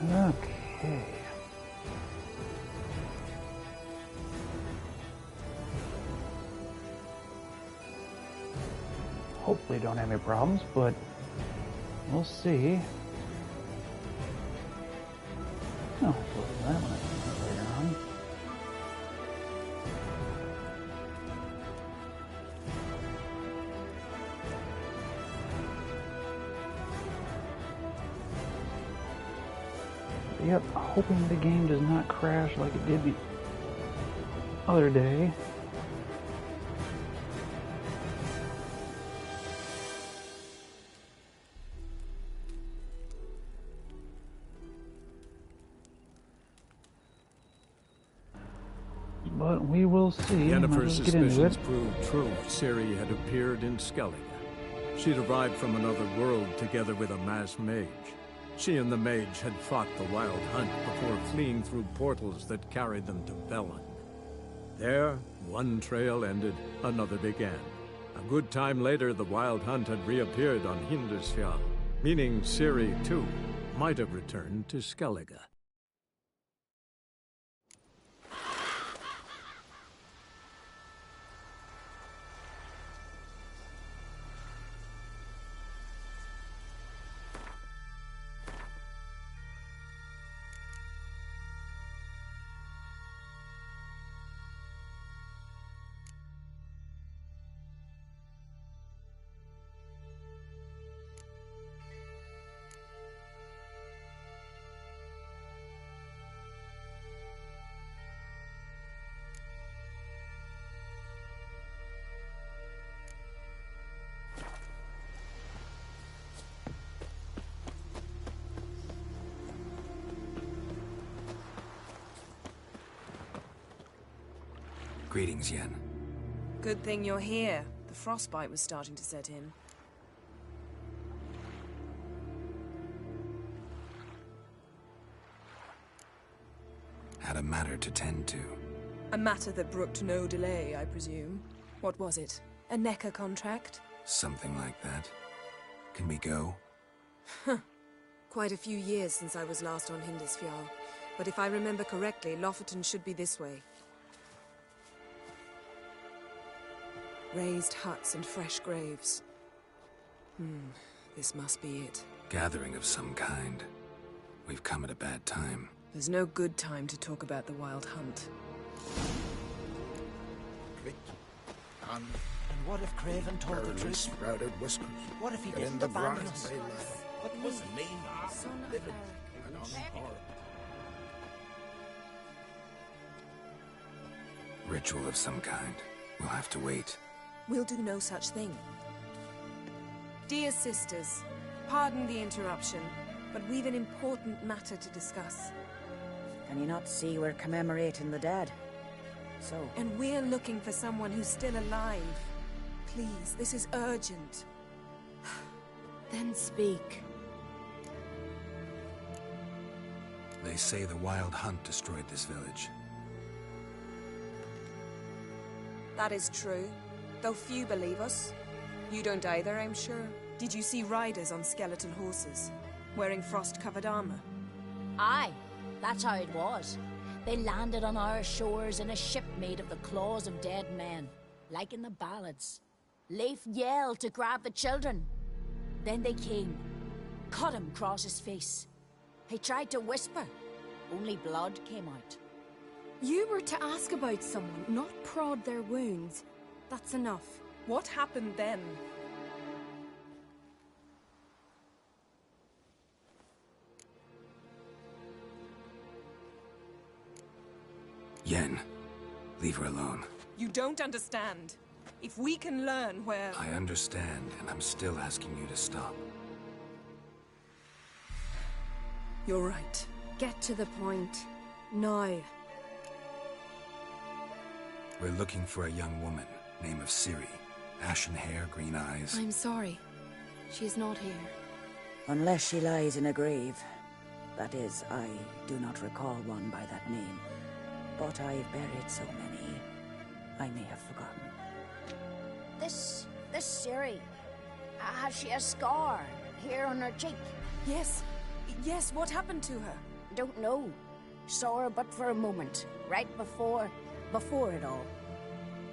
Okay. Hopefully don't have any problems, but we'll see. Oh, close that one later on. Yep, hoping the game does not crash like it did the other day. But we will see. Yennefer's suspicions proved true. Ciri had appeared in Skellige. She'd arrived from another world together with a masked mage. She and the mage had fought the Wild Hunt before fleeing through portals that carried them to Velen. There, one trail ended, another began. A good time later, the Wild Hunt had reappeared on Hindisfjall, meaning Ciri, too, might have returned to Skellige. Greetings, Yen. Good thing you're here. The frostbite was starting to set in. Had a matter to tend to. A matter that brooked no delay, I presume. What was it? A Necker contract? Something like that. Can we go? Quite a few years since I was last on Hindisfjall. But if I remember correctly, Lofoten should be this way. Raised huts and fresh graves. This must be it. Gathering of some kind. We've come at a bad time. There's no good time to talk about the Wild Hunt. And what if Craven told the truth? Sprouted whiskers. What if he didn't abandon us? What was the name? Ritual of some kind. We'll have to wait. We'll do no such thing. Dear sisters, pardon the interruption, but we've an important matter to discuss. Can you not see we're commemorating the dead? So... And we're looking for someone who's still alive. Please, this is urgent. Then speak. They say the Wild Hunt destroyed this village. That is true, though few believe us. You don't either, I'm sure. Did you see riders on skeleton horses, wearing frost-covered armor? Aye, that's how it was. They landed on our shores in a ship made of the claws of dead men, like in the ballads. Leif yelled to grab the children. Then they came, cut him across his face. He tried to whisper, only blood came out. You were to ask about someone, not prod their wounds. That's enough. What happened then? Yen, leave her alone. You don't understand. If we can learn where... I understand, and I'm still asking you to stop. You're right. Get to the point. Now. We're looking for a young woman, name of Ciri. Ashen hair, green eyes. I'm sorry. She's not here. Unless she lies in a grave. That is, I do not recall one by that name. But I've buried so many, I may have forgotten. This Ciri, has she a scar here on her cheek? Yes. Yes, what happened to her? Don't know. Saw her but for a moment, right before it all.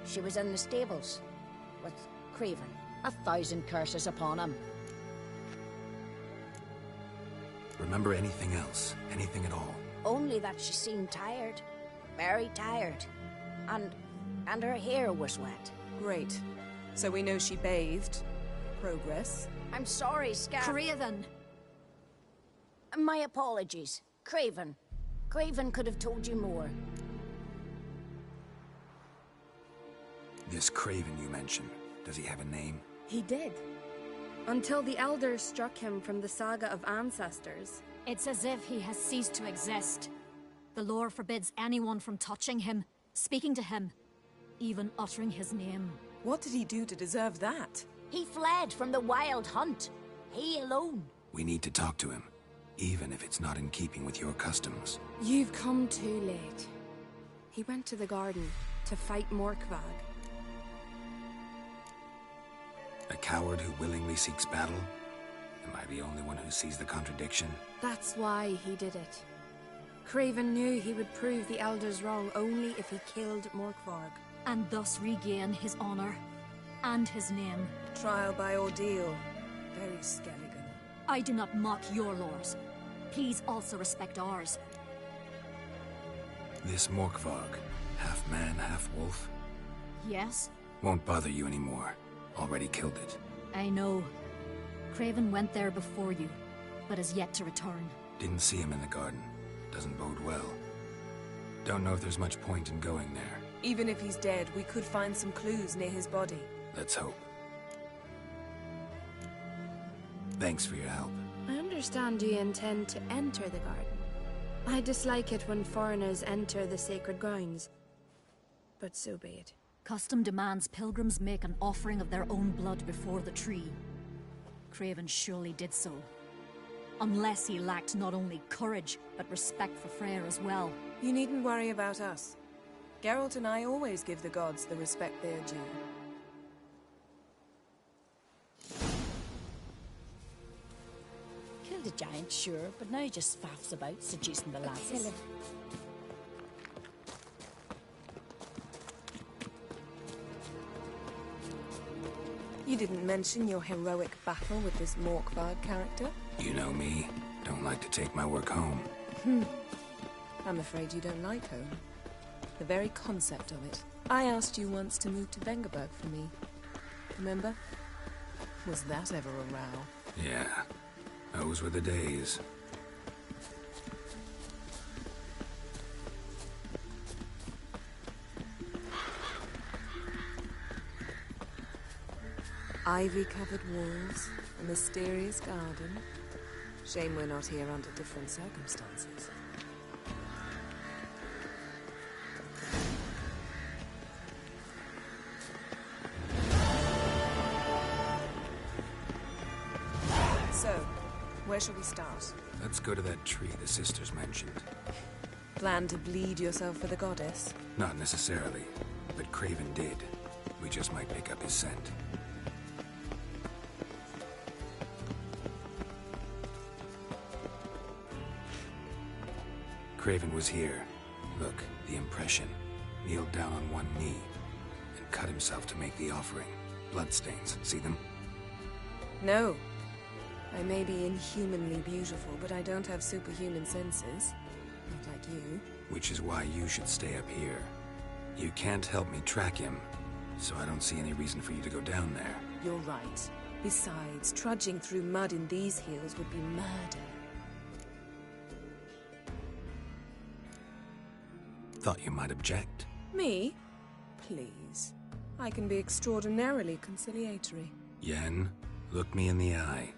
She was in the stables with Craven. 1,000 curses upon him. Remember anything else? Anything at all? Only that she seemed tired. Very tired. And her hair was wet. Great. So we know she bathed. Progress. I'm sorry, Craven! My apologies. Craven. Craven could have told you more. This Craven you mentioned, does he have a name? He did. Until the elders struck him from the saga of ancestors. It's as if he has ceased to exist. The lore forbids anyone from touching him, speaking to him, even uttering his name. What did he do to deserve that? He fled from the wild hunt. He alone. We need to talk to him, even if it's not in keeping with your customs. You've come too late. He went to the garden to fight Morkvag. A coward who willingly seeks battle? Am I the only one who sees the contradiction? That's why he did it. Craven knew he would prove the elders wrong only if he killed Morkvarg. And thus regain his honor and his name. Trial by ordeal. Very Skellige. I do not mock your laws. Please also respect ours. This Morkvarg, half man, half wolf, Yes, won't bother you anymore. Already killed it. I know. Craven went there before you, but is yet to return. Didn't see him in the garden. Doesn't bode well. Don't know if there's much point in going there. Even if he's dead, we could find some clues near his body. Let's hope. Thanks for your help. I understand you intend to enter the garden. I dislike it when foreigners enter the sacred grounds. But so be it. Custom demands pilgrims make an offering of their own blood before the tree. Craven surely did so. Unless he lacked not only courage, but respect for Freyr as well. You needn't worry about us. Geralt and I always give the gods the respect they're due. Killed a giant, sure, but now he just faffs about, seducing the lasses. You didn't mention your heroic battle with this Morkvarg character? You know me. Don't like to take my work home. I'm afraid you don't like home. The very concept of it. I asked you once to move to Vengerberg for me. Remember? Was that ever a row? Yeah. Those were the days. Ivy-covered walls, a mysterious garden. Shame we're not here under different circumstances. So, where shall we start? Let's go to that tree the sisters mentioned. Plan to bleed yourself for the goddess? Not necessarily, but Craven did. We just might pick up his scent. Craven was here. Look, the impression. Kneeled down on one knee and cut himself to make the offering. Bloodstains, see them? No. I may be inhumanly beautiful, but I don't have superhuman senses. Not like you. Which is why you should stay up here. You can't help me track him, so I don't see any reason for you to go down there. You're right. Besides, trudging through mud in these hills would be murder. Thought you might object. Me? Please. I can be extraordinarily conciliatory. Yen, look me in the eye.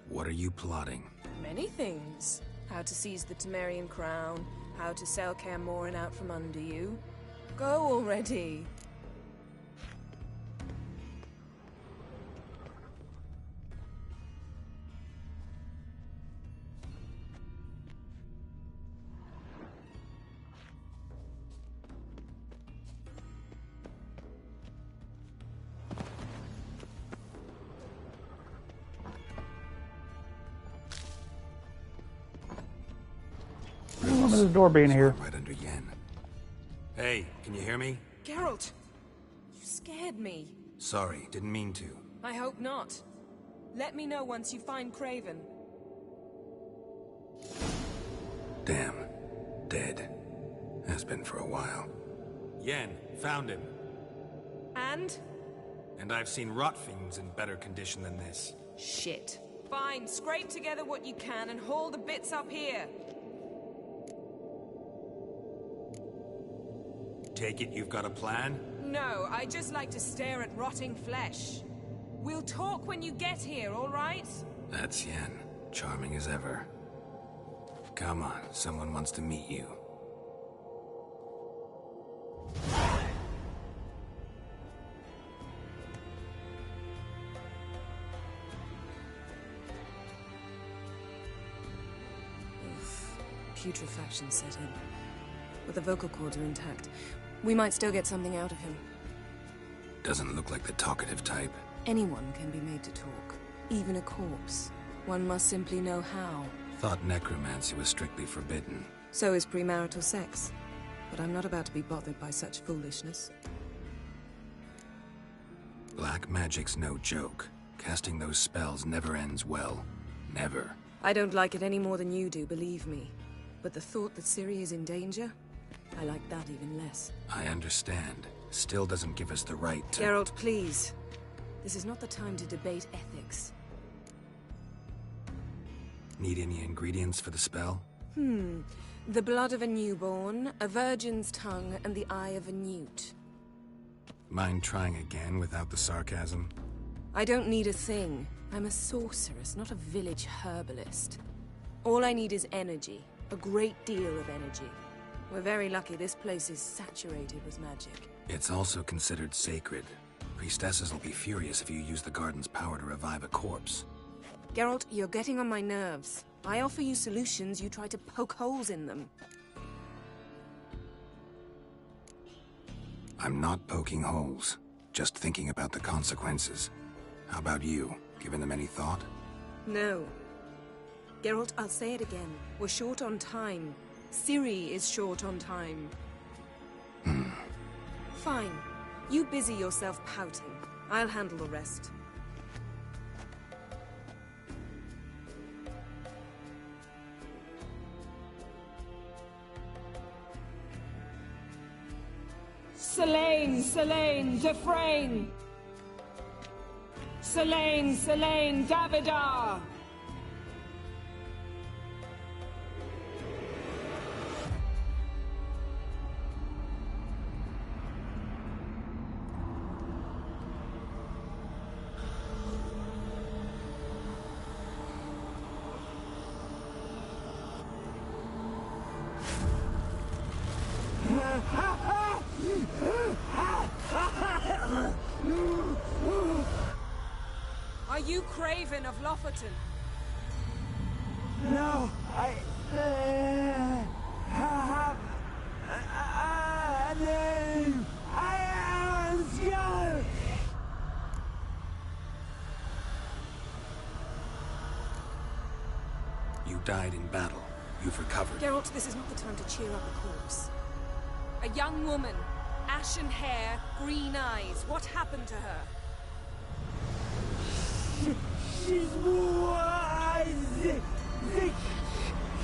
What are you plotting? Many things. How to seize the Temerian crown, how to sell Kaer Morhen out from under you. Go already! remember this door being here. Right under Yen. Hey, can you hear me? Geralt! You scared me. Sorry, didn't mean to. I hope not. Let me know once you find Craven. Damn. Dead. Has been for a while. Yen, found him. And? And I've seen rot fiends in better condition than this. Shit. Fine, scrape together what you can and haul the bits up here. Take it you've got a plan? No, I just like to stare at rotting flesh. We'll talk when you get here, all right? That's Yen. Charming as ever. Come on, someone wants to meet you. Putrefaction set in. But the vocal cords are intact. We might still get something out of him. Doesn't look like the talkative type. Anyone can be made to talk. Even a corpse. One must simply know how. Thought necromancy was strictly forbidden. So is premarital sex. But I'm not about to be bothered by such foolishness. Black magic's no joke. Casting those spells never ends well. Never. I don't like it any more than you do, believe me. But the thought that Ciri is in danger? I like that even less. I understand. Still doesn't give us the right to— Geralt, please. This is not the time to debate ethics. Need any ingredients for the spell? The blood of a newborn, a virgin's tongue, and the eye of a newt. Mind trying again without the sarcasm? I don't need a thing. I'm a sorceress, not a village herbalist. All I need is energy. A great deal of energy. We're very lucky this place is saturated with magic. It's also considered sacred. Priestesses will be furious if you use the garden's power to revive a corpse. Geralt, you're getting on my nerves. I offer you solutions, you try to poke holes in them. I'm not poking holes. Just thinking about the consequences. How about you? Given them any thought? No. Geralt, I'll say it again. We're short on time. Ciri is short on time. Fine. You busy yourself pouting. I'll handle the rest. Selene, Selene, Defrain! Selene, Selene, Davidar! Are you Craven of Lofoten? No, I have a name. I am Skellige. You died in battle. You've recovered. Geralt, this is not the time to cheer up a corpse. A young woman, ashen hair, green eyes. What happened to her? She's wise. They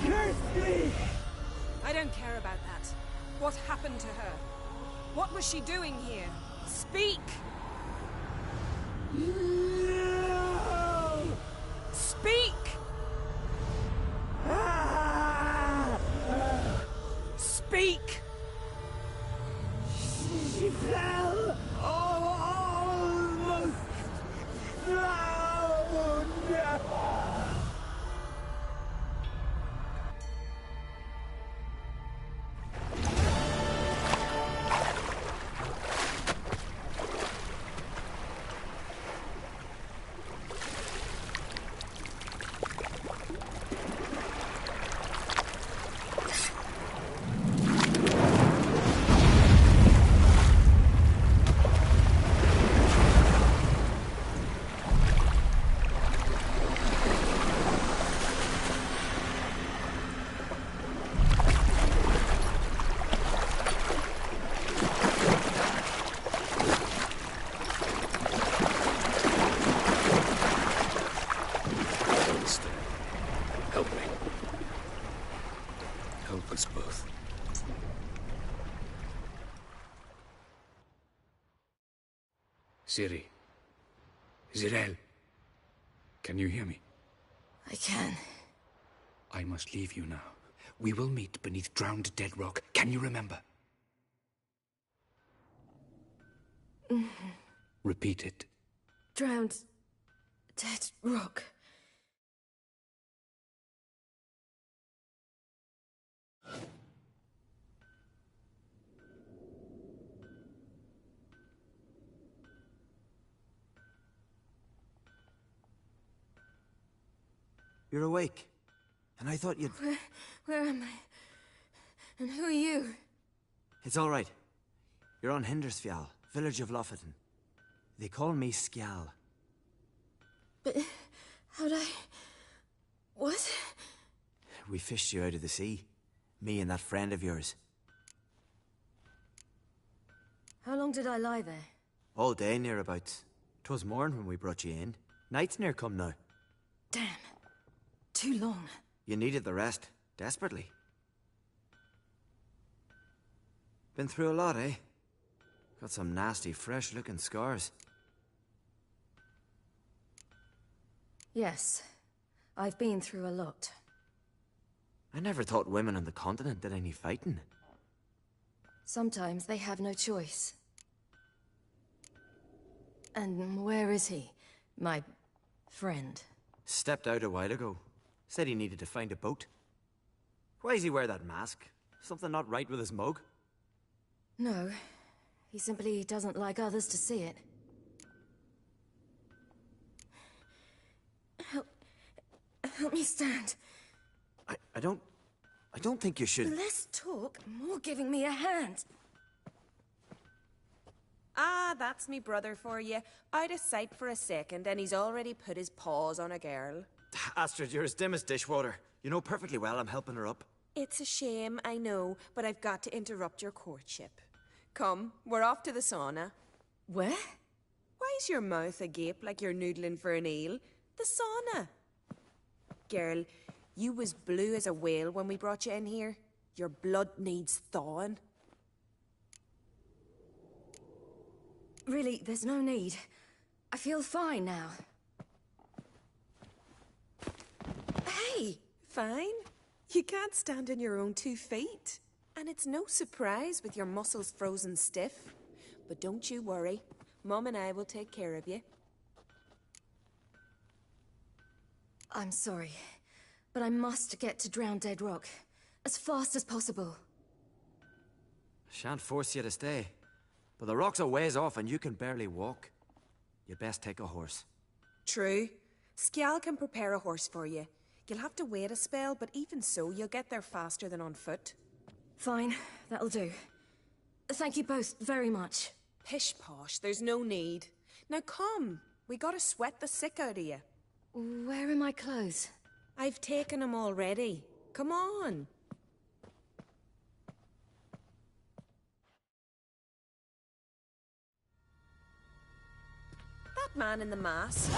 cursed me. I don't care about that. What happened to her? What was she doing here? Speak! No. Speak! Speak! She fell almost drowned. help us both. Ciri. Zirel. Can you hear me? I can. I must leave you now. We will meet beneath drowned dead rock. Can you remember? Repeat it. Drowned. Dead rock. You're awake. And I thought you'd... Where am I? And who are you? It's all right. You're on Hindersfjall, village of Lofoten. They call me Skjal. But how'd I... What? We fished you out of the sea. Me and that friend of yours. How long did I lie there? All day, nearabouts. 'Twas morn when we brought you in. Night's near come now. Damn. Too long. You needed the rest, desperately. Been through a lot, eh? Got some nasty, fresh-looking scars. Yes. I've been through a lot. I never thought women on the continent did any fighting. Sometimes they have no choice. And where is he? My friend. Stepped out a while ago. Said he needed to find a boat. Why does he wear that mask? Something not right with his mug? No. He simply doesn't like others to see it. Help me stand. I don't think you should... Less talk, more giving me a hand. Ah, that's me brother for you. Out of sight for a second, and he's already put his paws on a girl. Astrid, you're as dim as dishwater. You know perfectly well I'm helping her up. It's a shame, I know, but I've got to interrupt your courtship. Come, we're off to the sauna. Where? Why's your mouth agape like you're noodling for an eel? The sauna. Girl, you was blue as a whale when we brought you in here. Your blood needs thawing. Really, there's no need. I feel fine now. Hey, fine? You can't stand on your own 2 feet. And it's no surprise with your muscles frozen stiff. But don't you worry. Mum and I will take care of you. I'm sorry, but I must get to Drowned Dead Rock. As fast as possible. Shan't force you to stay. But the rock's a ways off and you can barely walk. You'd best take a horse. True. Skjal can prepare a horse for you. You'll have to wait a spell, but even so, you'll get there faster than on foot. Fine, that'll do. Thank you both very much. Pish posh, there's no need. Now come, we gotta sweat the sick out of you. Where are my clothes? I've taken them already. Come on. That man in the mask,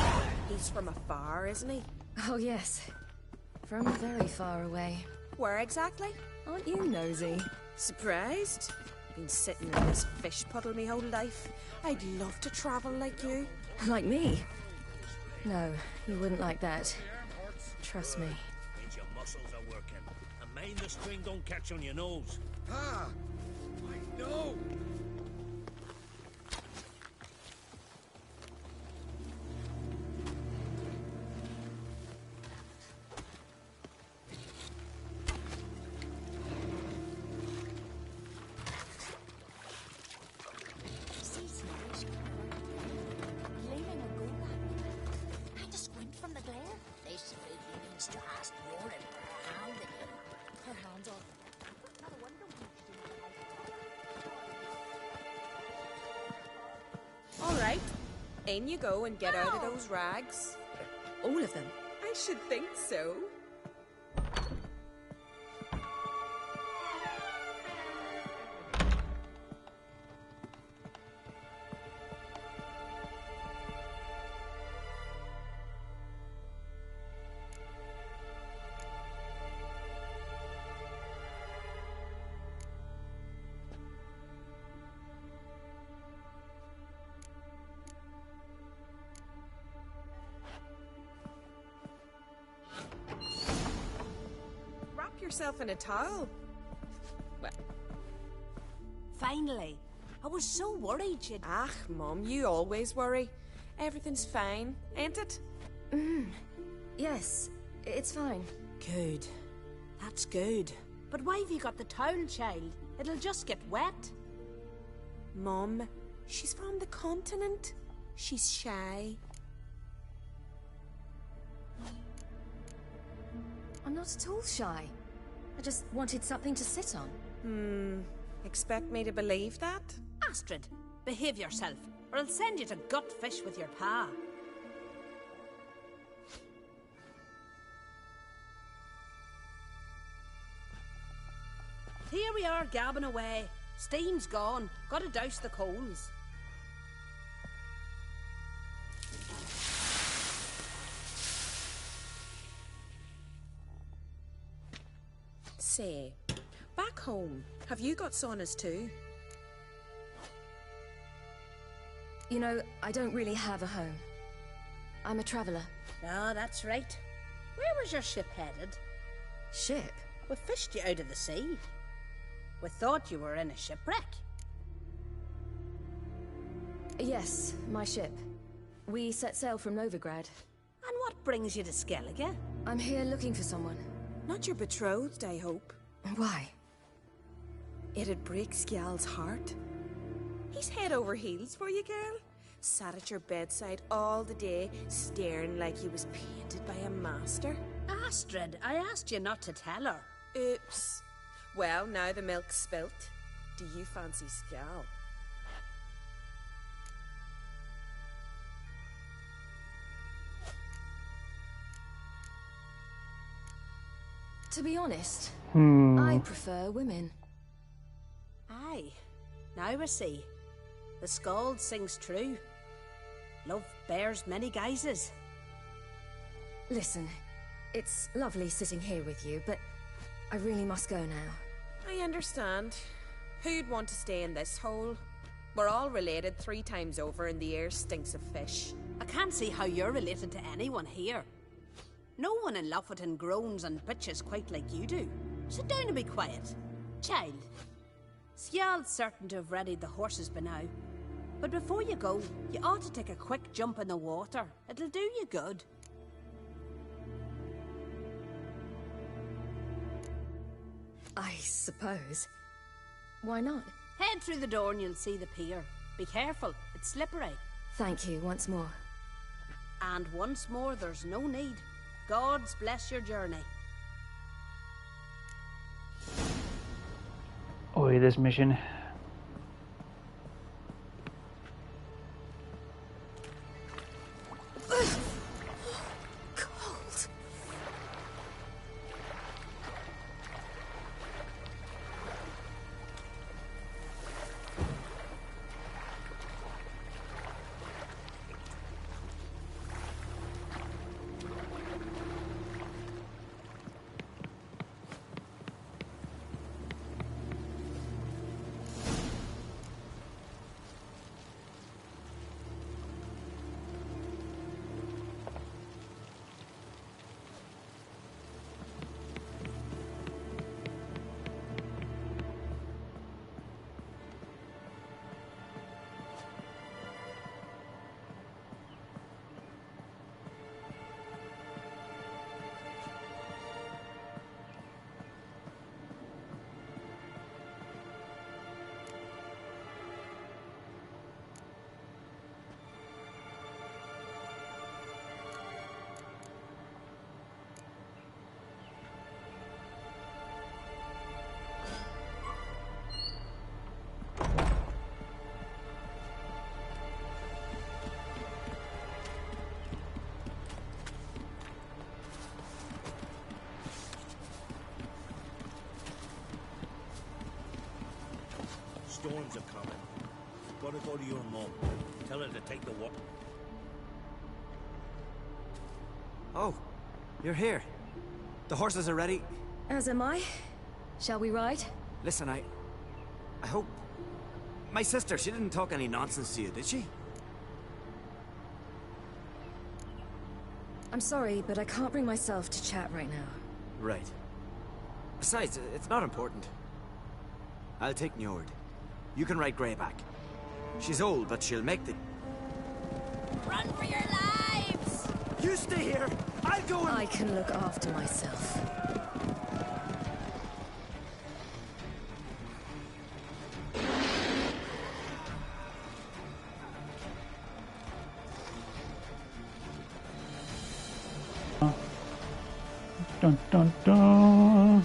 he's from afar, isn't he? Oh yes, from very far away. Where exactly? Aren't you nosy? Surprised? Been sitting in this fish puddle me whole life. I'd love to travel like you. Like me? No, you wouldn't like that. Trust me. Means your muscles are working. And mind the string don't catch on your nose. Ah! I know! All right, in you go and get out of those rags. All of them? I should think so. yourself in a towel. Well... Finally. I was so worried you'd... Ah, Mum, you always worry. Everything's fine, ain't it? Yes, it's fine. Good. That's good. But why have you got the towel, child? It'll just get wet. Mum, she's from the continent. She's shy. I'm not at all shy. I just wanted something to sit on. Expect me to believe that? Astrid, behave yourself, or I'll send you to gut fish with your pa. Here we are, gabbing away. Steam's gone. Gotta douse the coals. Say, back home, have you got saunas too? You know, I don't really have a home. I'm a traveller. Ah, that's right. Where was your ship headed? Ship? We fished you out of the sea. We thought you were in a shipwreck. Yes, my ship. We set sail from Novigrad. And what brings you to Skellige? I'm here looking for someone. Not your betrothed, I hope. Why? It'd break Skjal's heart. He's head over heels for you, girl. Sat at your bedside all the day, staring like he was painted by a master. Astrid, I asked you not to tell her. Oops. Well, now the milk's spilt. Do you fancy Skjal? To be honest, I prefer women. Aye. Now we see. The Skald sings true. Love bears many guises. Listen, it's lovely sitting here with you, but I really must go now. I understand. Who'd want to stay in this hole? We're all related 3 times over and the air stinks of fish. I can't see how you're related to anyone here. No one in Lofoten groans and bitches quite like you do. Sit down and be quiet. Child, Skjal's certain to have readied the horses by now. But before you go, you ought to take a quick jump in the water. It'll do you good. I suppose. Why not? Head through the door and you'll see the pier. Be careful, it's slippery. Thank you once more. And once more, there's no need. Gods bless your journey. Oi, this mission. Cold. Storms are coming. Gotta go to your mum. Tell her to take the walk. Oh, you're here. The horses are ready. As am I. Shall we ride? Listen, I hope... My sister, she didn't talk any nonsense to you, did she? I'm sorry, but I can't bring myself to chat right now. Right. Besides, it's not important. I'll take Njord. You can ride Greyback. She's old, but she'll make the... Run for your lives! You stay here! I'll go and... I can look after myself. Dun dun dun.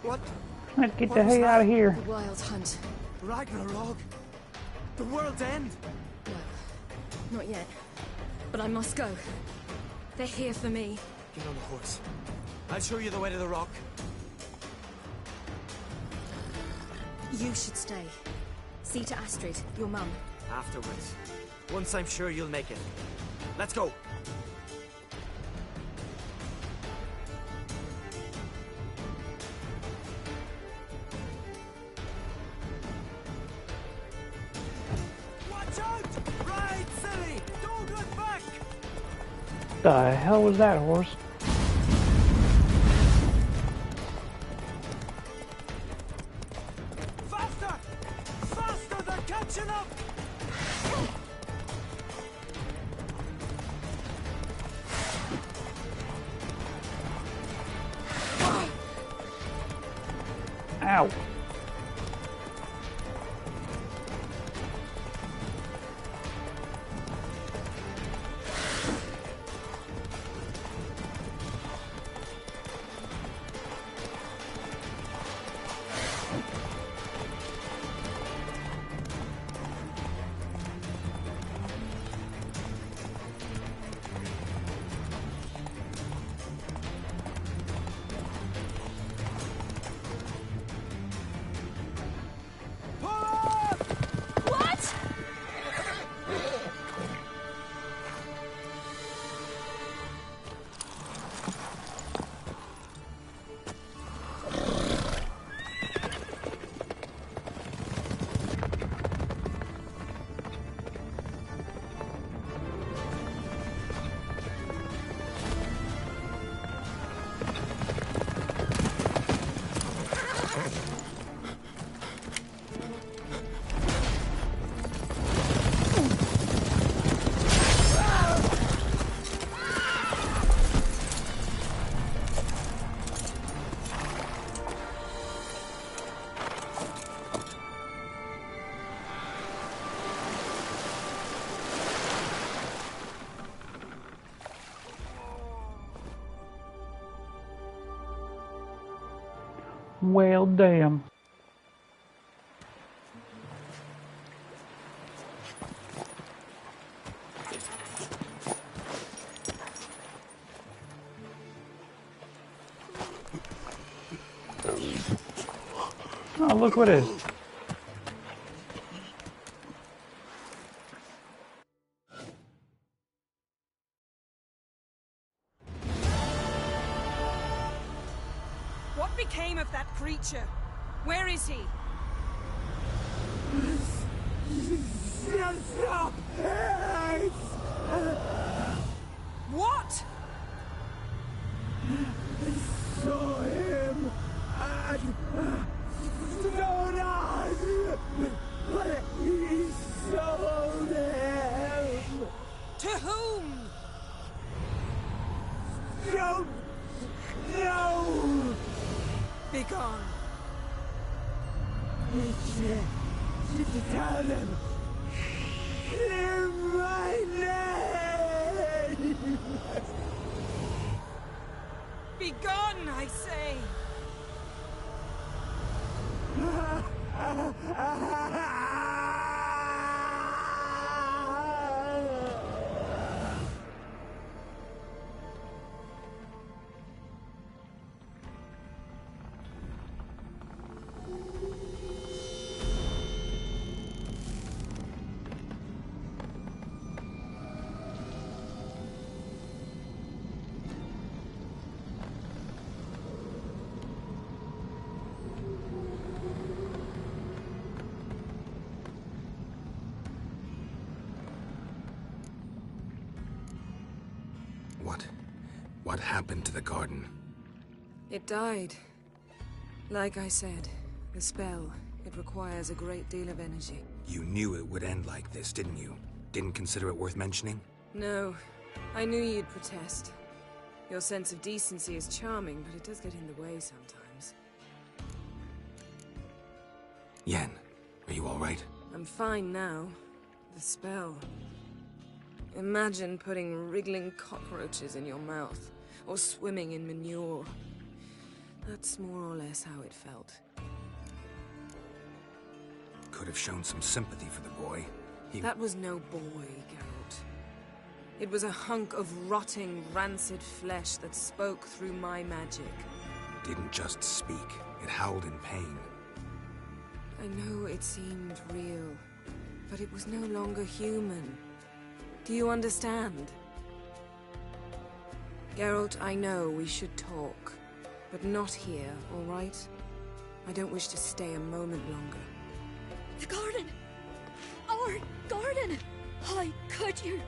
What? Let's get the hell out of here. The Wild Hunt. Ragnarok? The world's end? No, not yet. But I must go. They're here for me. Get on the horse. I'll show you the way to the rock. You should stay. See to Astrid, your mum. Afterwards. Once I'm sure you'll make it. Let's go. Watch out! Ride, silly! Don't look back! The hell was that horse? Faster! Faster! They're catching up! Ow. What? Well, damn. Oh, look what it is. What became of that creature? Where is he? Stop! What? Saw him and stone on, but he sold him. To whom? Be gone. Tell them. Clear my name! Be gone, I say! What happened to the garden? It died. Like I said, the spell, it requires a great deal of energy. You knew it would end like this, didn't you? Didn't consider it worth mentioning? No, I knew you'd protest. Your sense of decency is charming, but it does get in the way sometimes. Yen, are you all right? I'm fine now. The spell. Imagine putting wriggling cockroaches in your mouth, or swimming in manure. That's more or less how it felt. Could have shown some sympathy for the boy. That was no boy, Geralt. It was a hunk of rotting, rancid flesh that spoke through my magic. It didn't just speak. It howled in pain. I know it seemed real, but it was no longer human. Do you understand? Geralt, I know we should talk, but not here, all right? I don't wish to stay a moment longer. The garden! Our garden! How could you?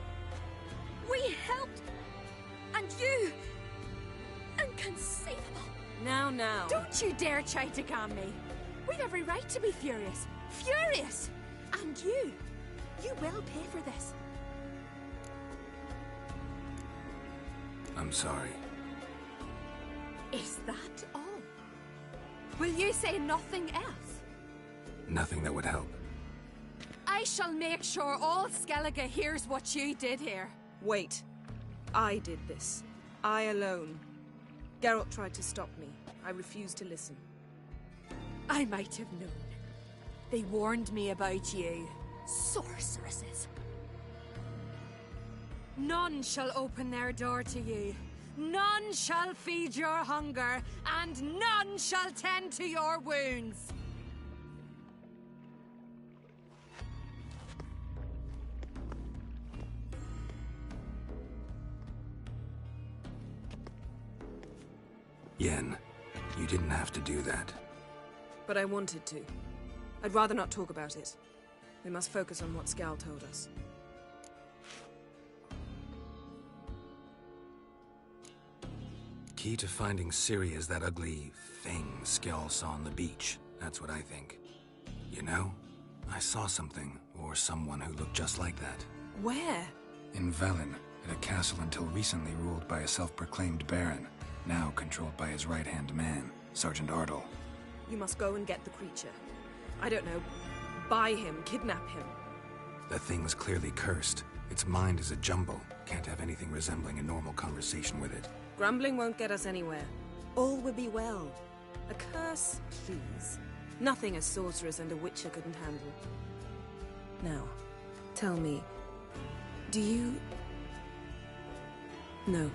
We helped! And you! Inconceivable! Now. Don't you dare try to calm me! We've every right to be furious! Furious! And you will pay for this. I'm sorry. Is that all? Will you say nothing else? Nothing that would help. I shall make sure all Skellige hears what you did here. Wait. I did this. I alone. Geralt tried to stop me. I refused to listen. I might have known. They warned me about you. Sorceresses. None shall open their door to you. None shall feed your hunger, and none shall tend to your wounds. Yen, you didn't have to do that. But I wanted to. I'd rather not talk about it. We must focus on what Skal told us. Key to finding Ciri is that ugly thing Skell saw on the beach. That's what I think. You know, I saw something, or someone who looked just like that. Where? In Velen, at a castle until recently ruled by a self-proclaimed baron, now controlled by his right-hand man, Sergeant Ardle. You must go and get the creature. I don't know, buy him, kidnap him. The thing's clearly cursed. Its mind is a jumble. Can't have anything resembling a normal conversation with it. Grumbling won't get us anywhere. All will be well. A curse, please. Nothing a sorceress and a witcher couldn't handle. Now, tell me, do you... No,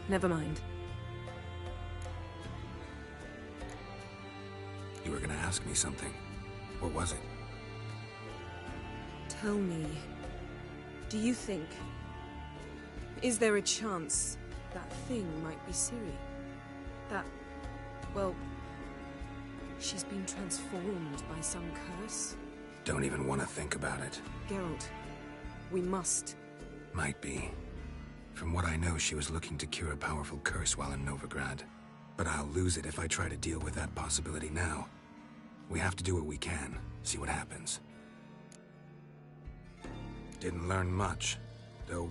never mind. You were gonna ask me something. What was it? Tell me, do you think... Is there a chance that thing might be Ciri? That... well... she's been transformed by some curse? Don't even want to think about it. Geralt, we must. Might be. From what I know, she was looking to cure a powerful curse while in Novigrad. But I'll lose it if I try to deal with that possibility now. We have to do what we can, see what happens. Didn't learn much, though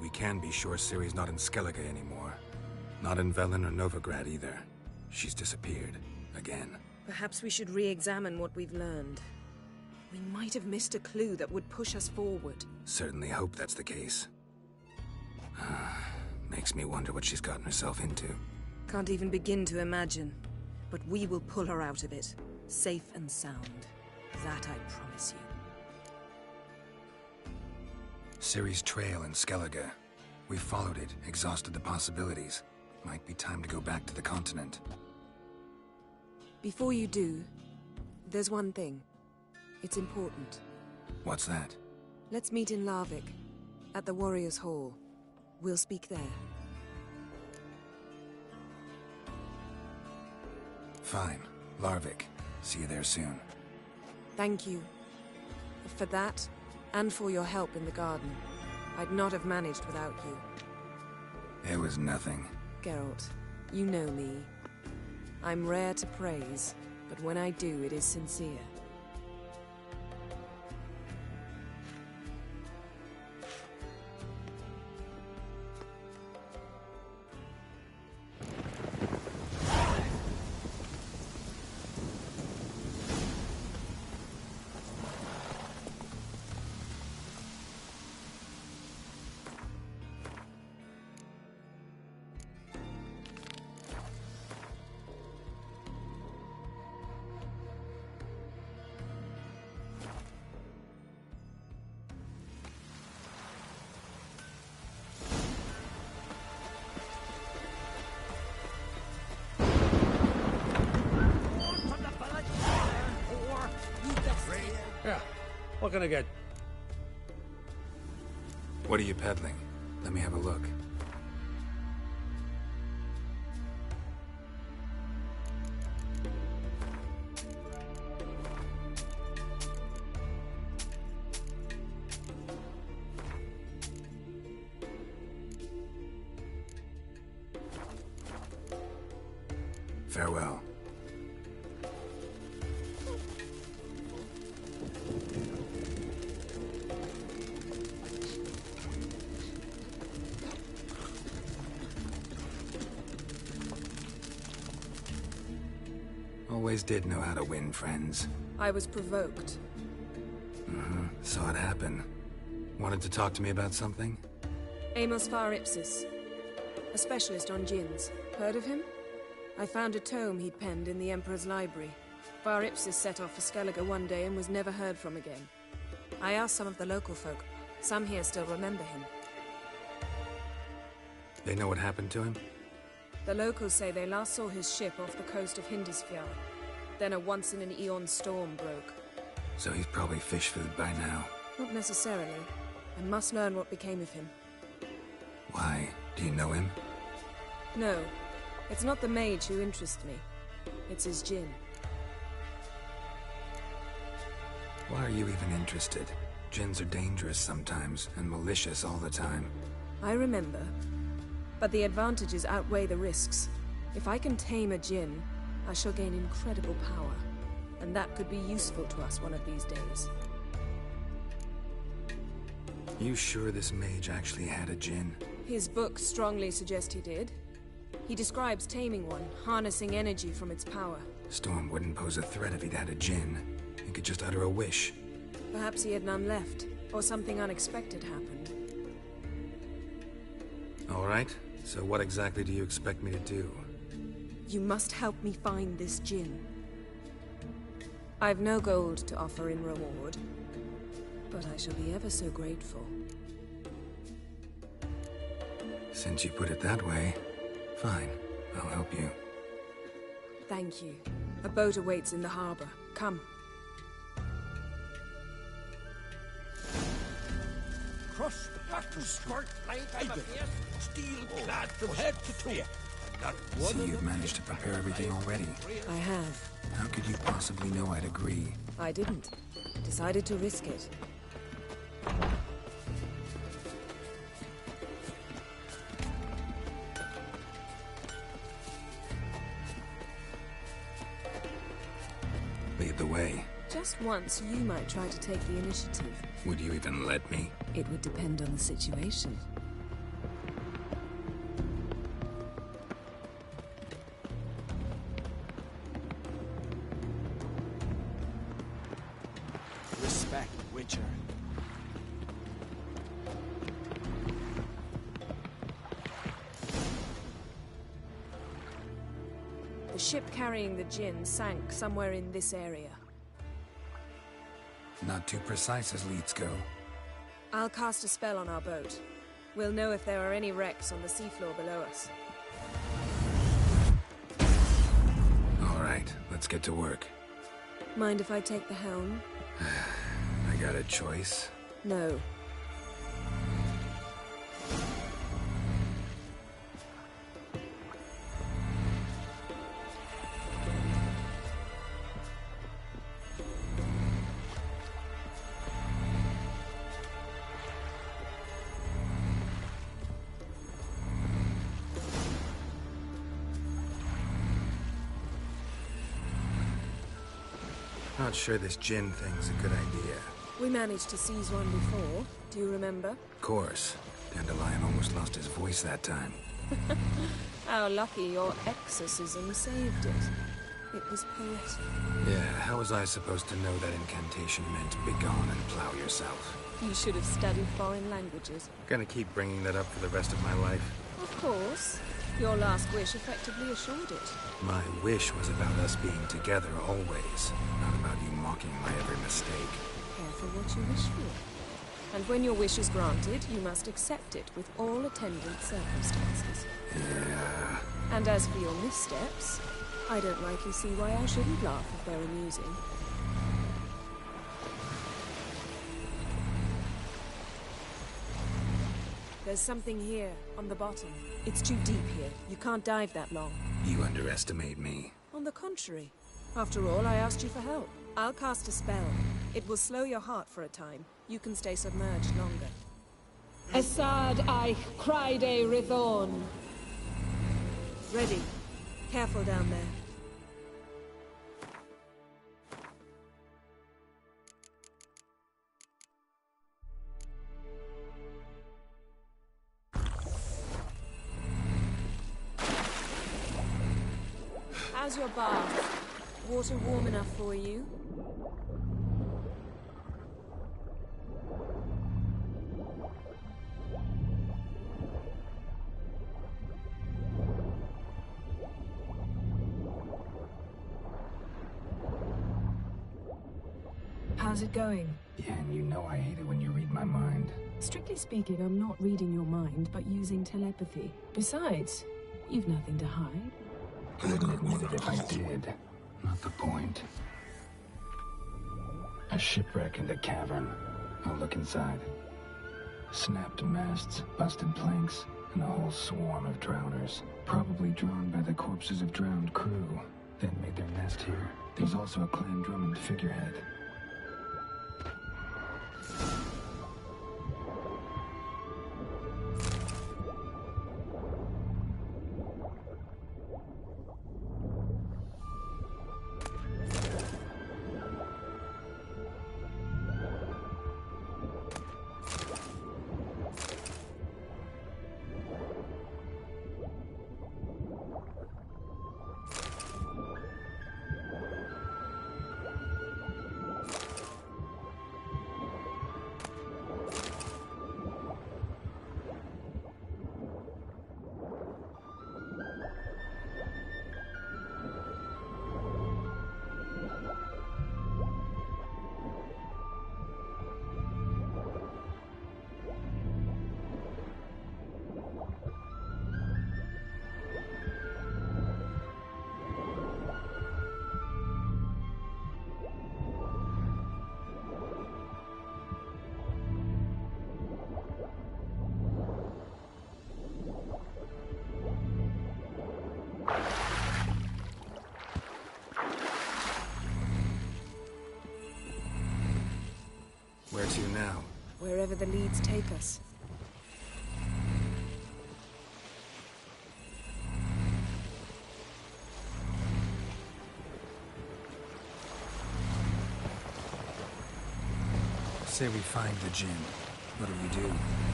we can be sure Ciri's not in Skellige anymore. Not in Velen or Novigrad either. She's disappeared. Again. Perhaps we should re-examine what we've learned. We might have missed a clue that would push us forward. Certainly hope that's the case. Makes me wonder what she's gotten herself into. Can't even begin to imagine. But we will pull her out of it. Safe and sound. That I promise you. Ciri's trail in Skellige. We followed it, exhausted the possibilities. Might be time to go back to the continent. Before you do, there's one thing. It's important. What's that? Let's meet in Larvik, at the Warriors' Hall. We'll speak there. Fine. Larvik. See you there soon. Thank you. For that, and for your help in the garden. I'd not have managed without you. It was nothing. Geralt, you know me. I'm rare to praise, but when I do, it is sincere. Yeah. What can I get? What are you peddling? Let me have a look. Farewell. Always did know how to win friends. I was provoked. Saw it happen. Wanted to talk to me about something? Amos Var Ipsis, a specialist on djinns. Heard of him? I found a tome he'd penned in the Emperor's library. Var Ipsis set off for Skellige one day and was never heard from again. I asked some of the local folk. Some here still remember him. They know what happened to him? The locals say they last saw his ship off the coast of Hindisfjall. Then a once-in-an-eon storm broke. So he's probably fish food by now. Not necessarily. I must learn what became of him. Why? Do you know him? No. It's not the mage who interests me. It's his djinn. Why are you even interested? Djinns are dangerous sometimes, and malicious all the time. I remember. But the advantages outweigh the risks. If I can tame a djinn, I shall gain incredible power. And that could be useful to us one of these days. You sure this mage actually had a djinn? His books strongly suggest he did. He describes taming one, harnessing energy from its power. Storm wouldn't pose a threat if he'd had a djinn. He could just utter a wish. Perhaps he had none left, or something unexpected happened. All right. So what exactly do you expect me to do? You must help me find this djinn. I've no gold to offer in reward, but I shall be ever so grateful. Since you put it that way, fine. I'll help you. Thank you. A boat awaits in the harbor. Come. Cross back to skirt length, steel clad from head to toe. See, you've managed to prepare everything already. I have. How could you possibly know I'd agree? I didn't. Decided to risk it. Lead the way. Just once, you might try to take the initiative. Would you even let me? It would depend on the situation. Witcher. The ship carrying the gin sank somewhere in this area. Not too precise as leads go. I'll cast a spell on our boat. We'll know if there are any wrecks on the seafloor below us. All right, let's get to work. Mind if I take the helm? I got a choice? No. Not sure this gin thing's a good idea. We managed to seize one before. Do you remember? Of course. Dandelion almost lost his voice that time. How lucky your exorcism saved it. It was poetic. Yeah, how was I supposed to know that incantation meant begone and plow yourself? You should have studied foreign languages. Gonna keep bringing that up for the rest of my life. Of course. Your last wish effectively assured it. My wish was about us being together always, not about you mocking my every mistake. Careful what you wish for. And when your wish is granted, you must accept it with all attendant circumstances. Yeah. And as for your missteps, I don't rightly see why I shouldn't laugh if they're amusing. There's something here, on the bottom. It's too deep here. You can't dive that long. You underestimate me. On the contrary. After all, I asked you for help. I'll cast a spell. It will slow your heart for a time. You can stay submerged longer. Esad I cried a Rithorn. Ready. Careful down there. How's your bath? Water warm enough for you? How's it going? Yeah, and you know I hate it when you read my mind. Strictly speaking, I'm not reading your mind, but using telepathy. Besides, you've nothing to hide. Wouldn't admit it if I did. Not the point. A shipwreck in the cavern. I'll look inside. Snapped masts, busted planks, and a whole swarm of drowners. Probably drawn by the corpses of drowned crew. Then made their nest here. There's also a Clan Drummond figurehead. Where to now? Wherever the leads take us. Say we find the gin. What do?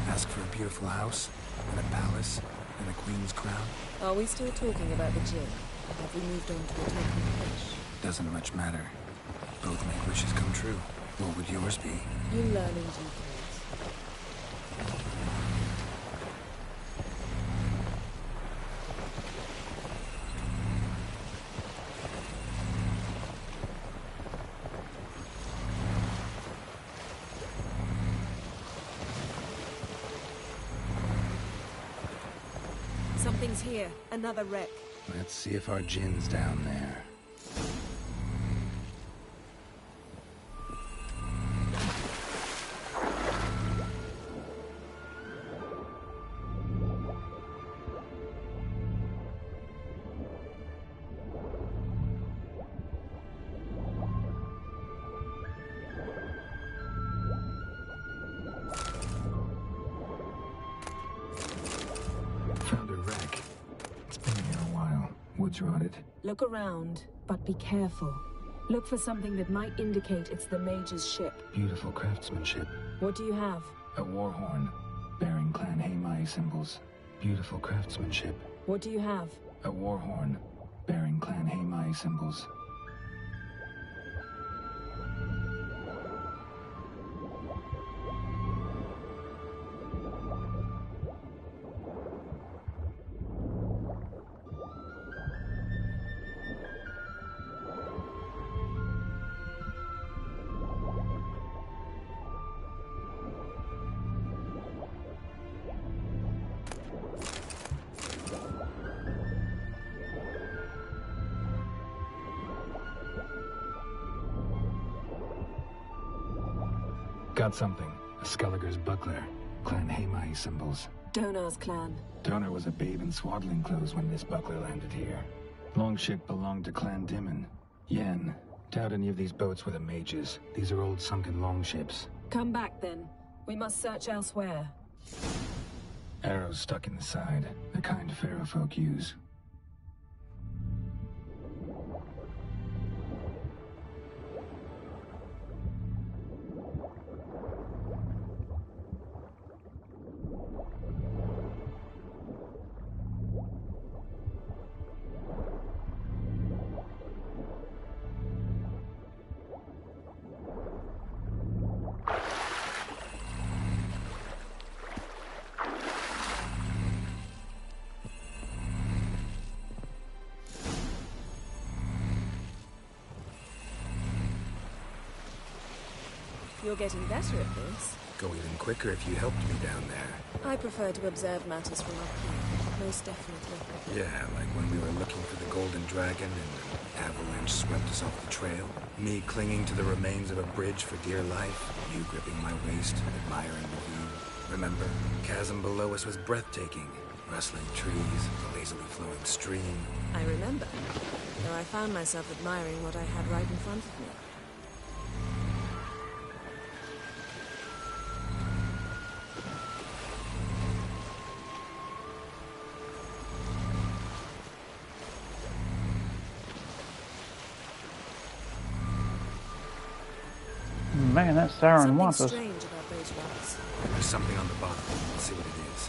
Ask for a beautiful house? And a palace? And a queen's crown? Are we still talking about the gin? Have we moved on to a different wish? Doesn't much matter. Both make wishes come true. What would yours be? You learn in due course. Something's here. Another wreck. Let's see if our Jin's down there. Found a wreck. It's been here a while. Wood's rotted. Look around, but be careful. Look for something that might indicate it's the mage's ship. Beautiful craftsmanship. What do you have? A war horn, bearing Clan Haimai symbols. Beautiful craftsmanship. What do you have? A war horn, bearing Clan Haimai symbols. Got something. A Skellige's buckler. Clan Haimai symbols. Donar's clan. Donar was a babe in swaddling clothes when this buckler landed here. Longship belonged to Clan Dimon. Yen. Doubt any of these boats were the mages. These are old sunken longships. Come back then. We must search elsewhere. Arrows stuck in the side. The kind Pharaoh folk use. You're getting better at this. Go even quicker if you helped me down there. I prefer to observe matters from up here, most definitely. Yeah, like when we were looking for the Golden Dragon and an avalanche swept us off the trail. Me clinging to the remains of a bridge for dear life. You gripping my waist, admiring the view. Remember? Chasm below us was breathtaking. Rustling trees, a lazily flowing stream. I remember, though I found myself admiring what I had right in front of me. Man, that siren wants us. Something strange about those rocks. There's something on the bottom. Let's see what it is.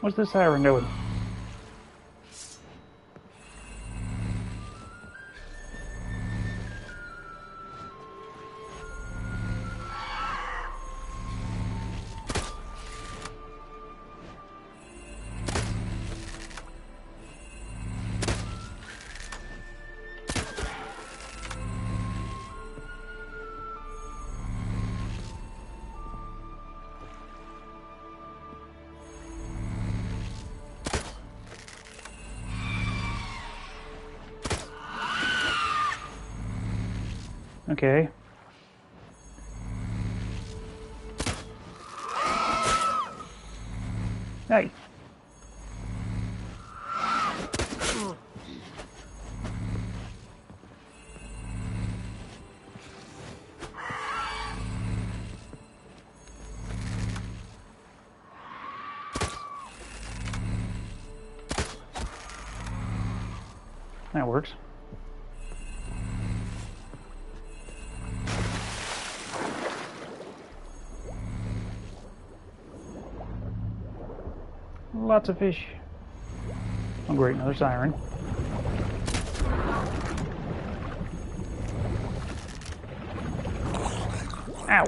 What's this siren doing? Okay. Hey. That works. Lots of fish. Oh great, another siren. Ow!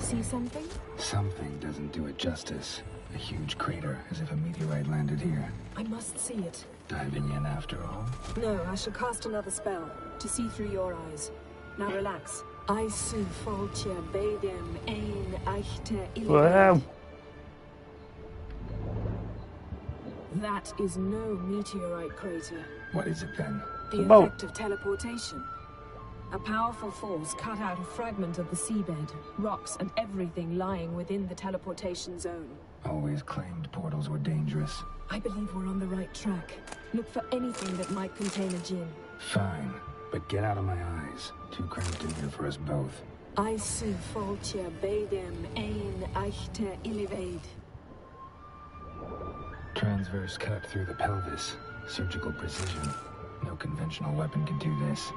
See something? Something doesn't do it justice. A huge crater, as if a meteorite landed here. I must see it. Diving in after all? No, I shall cast another spell to see through your eyes. Now relax. I su foltje bedem ein echte Wow. That is no meteorite crater. What is it then? The effect of teleportation. A powerful force cut out a fragment of the seabed, rocks and everything lying within the teleportation zone. Always claimed portals were dangerous. I believe we're on the right track. Look for anything that might contain a djinn. Fine, but get out of my eyes. Too cramped in here for us both. I su foltje bedem ein echte illivaid. Transverse cut through the pelvis. Surgical precision. No conventional weapon can do this.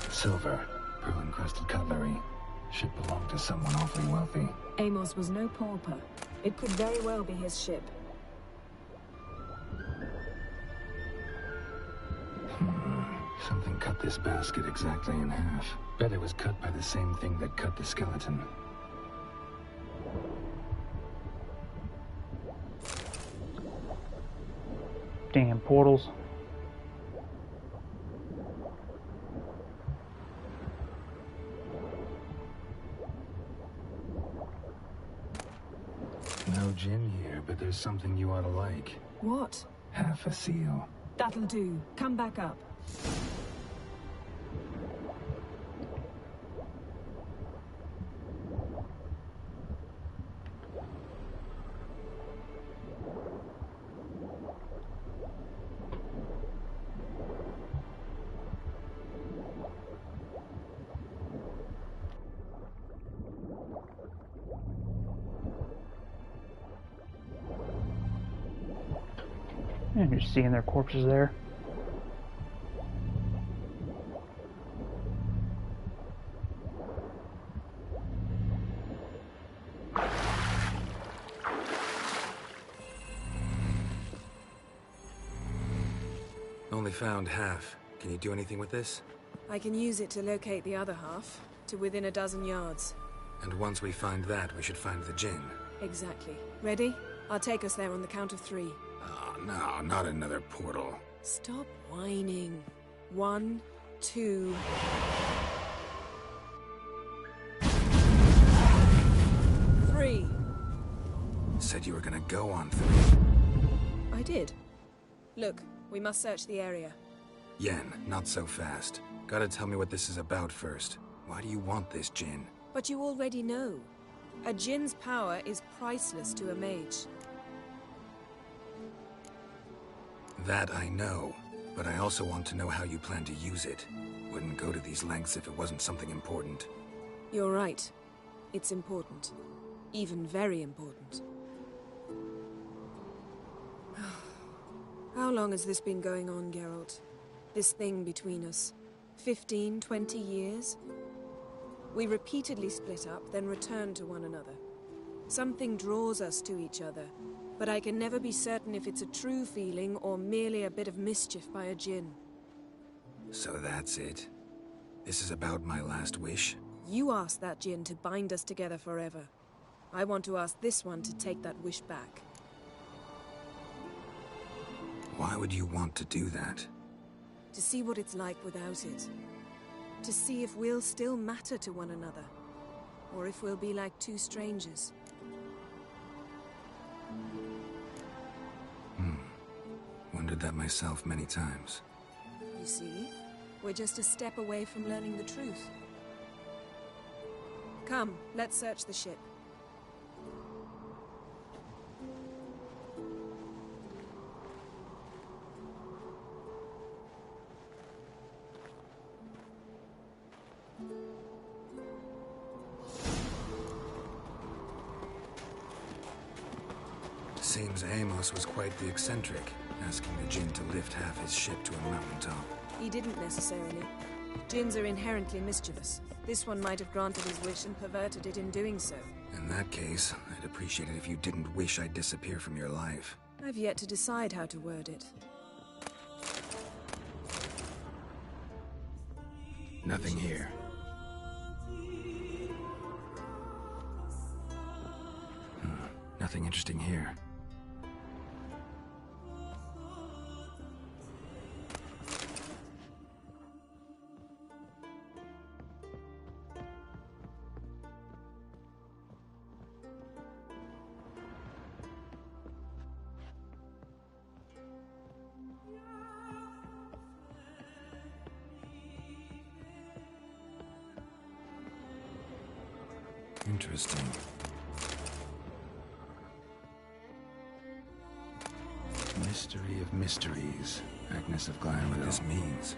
Silver, pearl-encrusted cutlery. Ship belonged to someone awfully wealthy. Amos was no pauper. It could very well be his ship. Something cut this basket exactly in half. Bet it was cut by the same thing that cut the skeleton. Damn portals. No gin here, but there's something you ought to like. What? Half a seal. That'll do. Come back up. And you're seeing their corpses there. Only found half. Can you do anything with this? I can use it to locate the other half, to within a dozen yards. And once we find that, we should find the gin. Exactly. Ready? I'll take us there on the count of 3. Oh, no, not another portal. Stop whining. 1, 2... Three. Said you were gonna go on 3. I did. Look, we must search the area. Yen, not so fast. Gotta tell me what this is about first. Why do you want this gin? But you already know. A djinn's power is priceless to a mage. That I know, but I also want to know how you plan to use it. Wouldn't go to these lengths if it wasn't something important. You're right. It's important. Even very important. How long has this been going on, Geralt? This thing between us? 15, 20 years? We repeatedly split up, then return to one another. Something draws us to each other, but I can never be certain if it's a true feeling or merely a bit of mischief by a djinn. So that's it? This is about my last wish? You asked that djinn to bind us together forever. I want to ask this one to take that wish back. Why would you want to do that? To see what it's like without it. To see if we'll still matter to one another. Or if we'll be like two strangers. Wondered that myself many times. You see, we're just a step away from learning the truth. Come, let's search the ship. Seems Amos was quite the eccentric, asking the Jinn to lift half his ship to a mountaintop. He didn't necessarily. Jinns are inherently mischievous. This one might have granted his wish and perverted it in doing so. In that case, I'd appreciate it if you didn't wish I'd disappear from your life. I've yet to decide how to word it. Nothing here. Nothing interesting here. Interesting. Mystery of mysteries. Agnes of Glanville. What this means.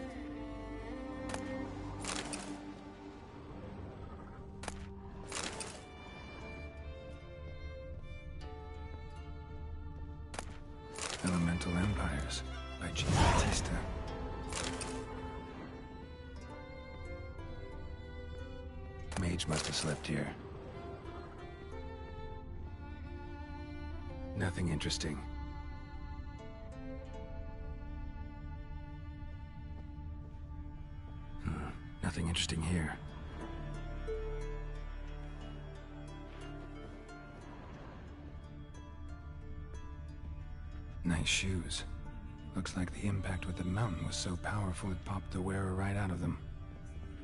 Elemental Empires by Jean Baptista. Mage must have slept here. Nothing interesting. Nothing interesting here. Nice shoes. Looks like the impact with the mountain was so powerful it popped the wearer right out of them.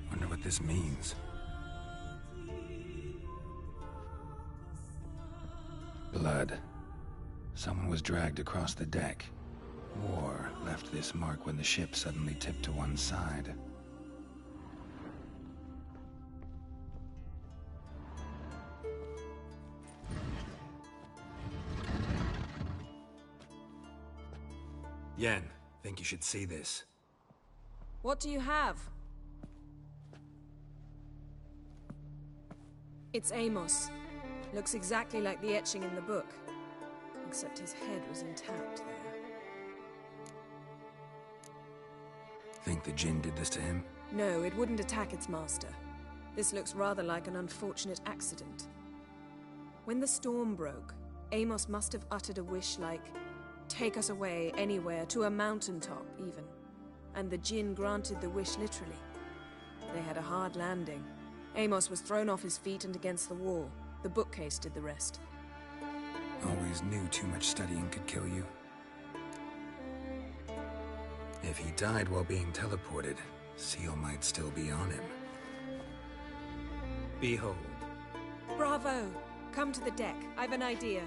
Wonder what this means. Blood. Someone was dragged across the deck. War left this mark when the ship suddenly tipped to one side. Yen, think you should see this. What do you have? It's Amos. Looks exactly like the etching in the book. Except his head was intact there. Think the Jinn did this to him? No, it wouldn't attack its master. This looks rather like an unfortunate accident. When the storm broke, Amos must have uttered a wish like, "Take us away, anywhere, to a mountaintop, even." And the Jinn granted the wish literally. They had a hard landing. Amos was thrown off his feet and against the wall. The bookcase did the rest. Always knew too much studying could kill you. If he died while being teleported, Seal might still be on him. Behold. Bravo! Come to the deck. I've an idea.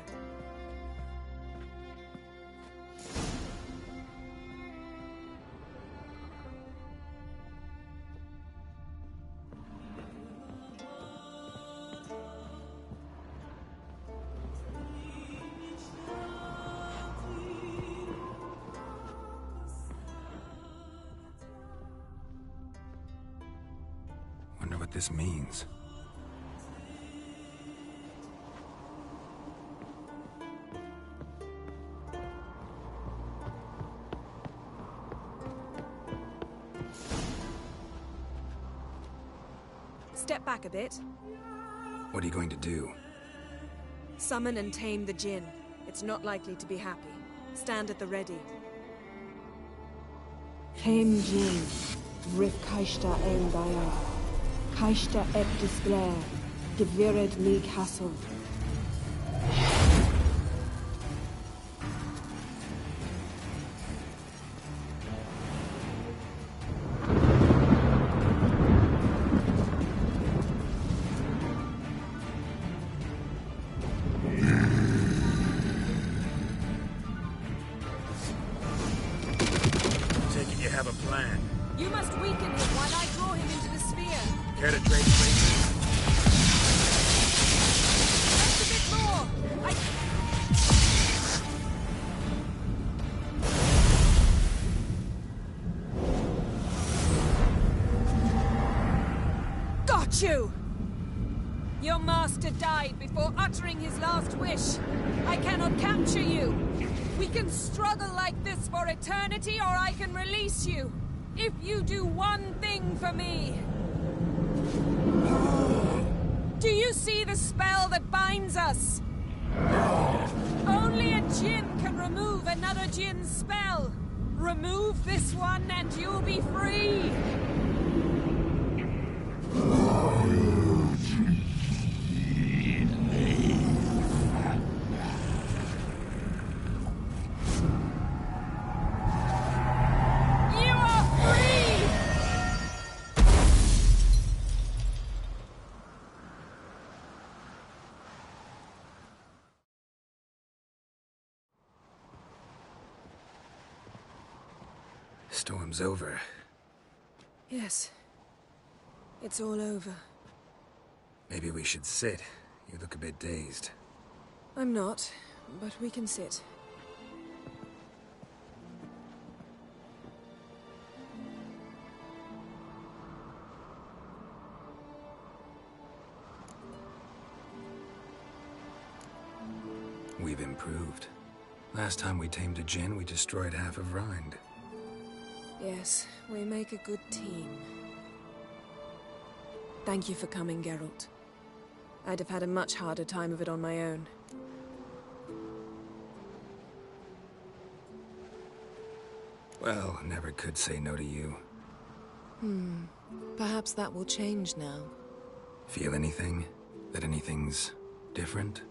Wonder what this means. Step back a bit. What are you going to do? Summon and tame the Jinn. It's not likely to be happy. Stand at the ready. Tame Jinn. Rif Kaishta El Daya. Kaishta Et Disglair. Devired Me Castle. You must weaken him while I draw him into the sphere. Care to trade places? Just a bit more! Got you! Your master died before uttering his last wish. I cannot capture you. We can struggle like this for eternity, or I can release you. If you do one thing for me. Do you see the spell that binds us? Only a djinn can remove another djinn's spell. Remove this one and you'll be free. You are free! Storm's over. Yes. It's all over. Maybe we should sit. You look a bit dazed. I'm not, but we can sit. We've improved. Last time we tamed a djinn, we destroyed half of Rind. Yes, we make a good team. Thank you for coming, Geralt. I'd have had a much harder time of it on my own. Well, never could say no to you. Perhaps that will change now. Feel anything? That anything's different?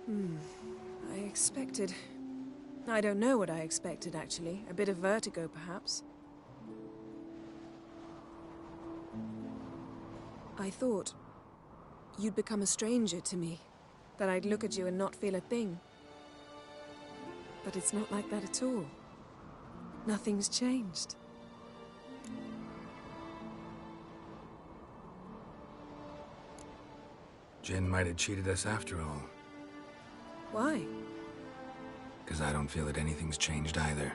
I expected... I don't know what I expected, actually. A bit of vertigo, perhaps. I thought you'd become a stranger to me. That I'd look at you and not feel a thing. But it's not like that at all. Nothing's changed. Jinn might have cheated us after all. Why? Because I don't feel that anything's changed either.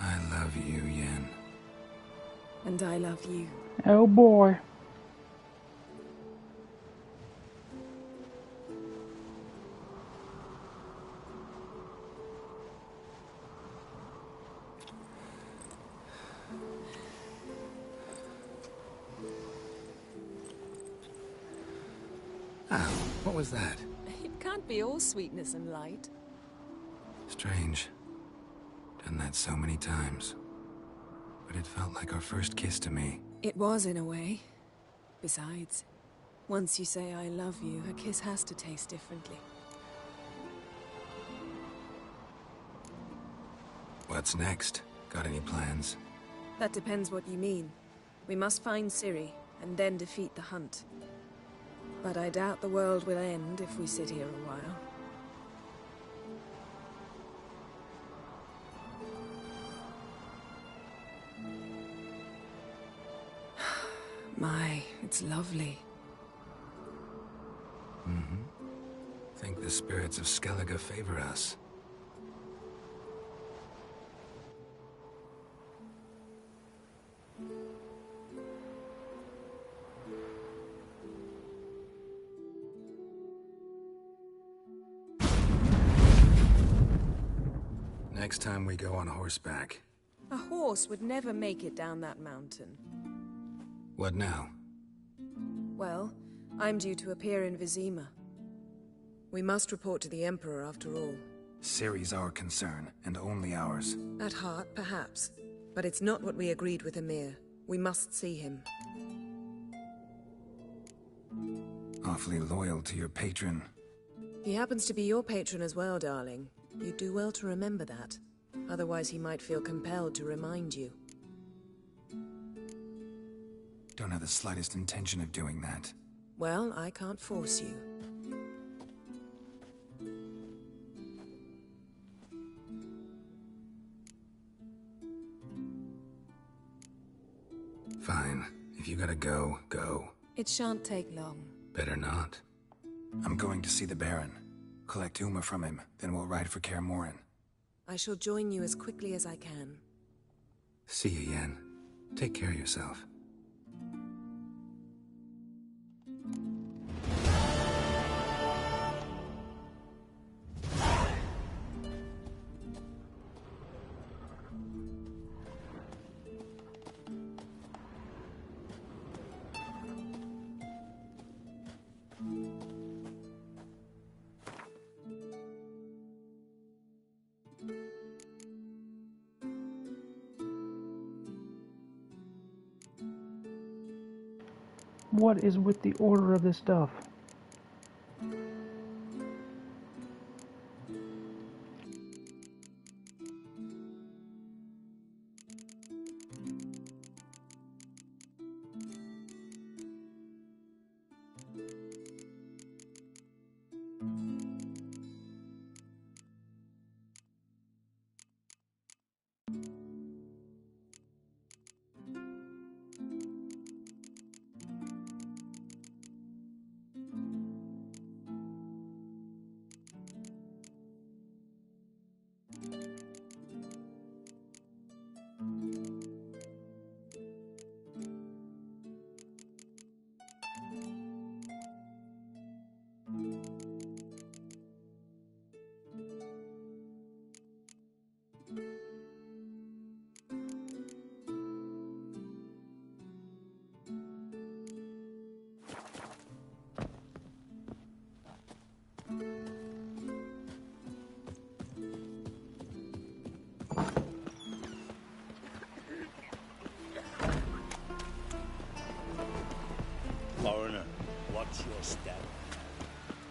I love you, Yen. And I love you. Oh boy. Ow, what was that? It can't be all sweetness and light. Strange. Done that so many times. But it felt like our first kiss to me. It was, in a way. Besides, once you say I love you, a kiss has to taste differently. What's next? Got any plans? That depends what you mean. We must find Ciri, and then defeat the hunt. But I doubt the world will end if we sit here a while. My, it's lovely. Think the spirits of Skellige favor us. Next time we go on horseback. A horse would never make it down that mountain. What now? Well, I'm due to appear in Vizima. We must report to the Emperor after all. Ciri's our concern, and only ours. At heart, perhaps. But it's not what we agreed with Emir. We must see him. Awfully loyal to your patron. He happens to be your patron as well, darling. You'd do well to remember that. Otherwise he might feel compelled to remind you. Don't have the slightest intention of doing that. Well, I can't force you. Fine. If you gotta go, go. It shan't take long. Better not. I'm going to see the Baron. Collect Uma from him, then we'll ride for Kaer Morhen. I shall join you as quickly as I can. See you, Yen. Take care of yourself. What is with the order of this stuff? Foreigner, what's your step?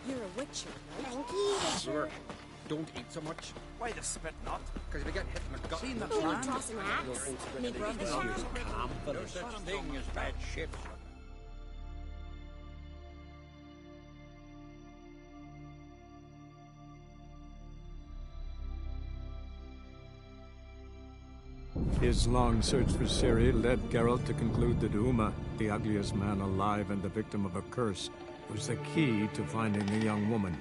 You're a witcher, right? Thank you, Witcher. Don't eat so much. Why the spit not? Because if you get hit in the gut... Seen the Who plan? would toss an axe? Me brother. No such thing as bad ships. His long search for Ciri led Geralt to conclude that Uma, the ugliest man alive and the victim of a curse, was the key to finding the young woman.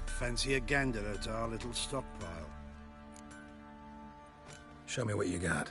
Fancy a gander at our little stockpile. Show me what you got.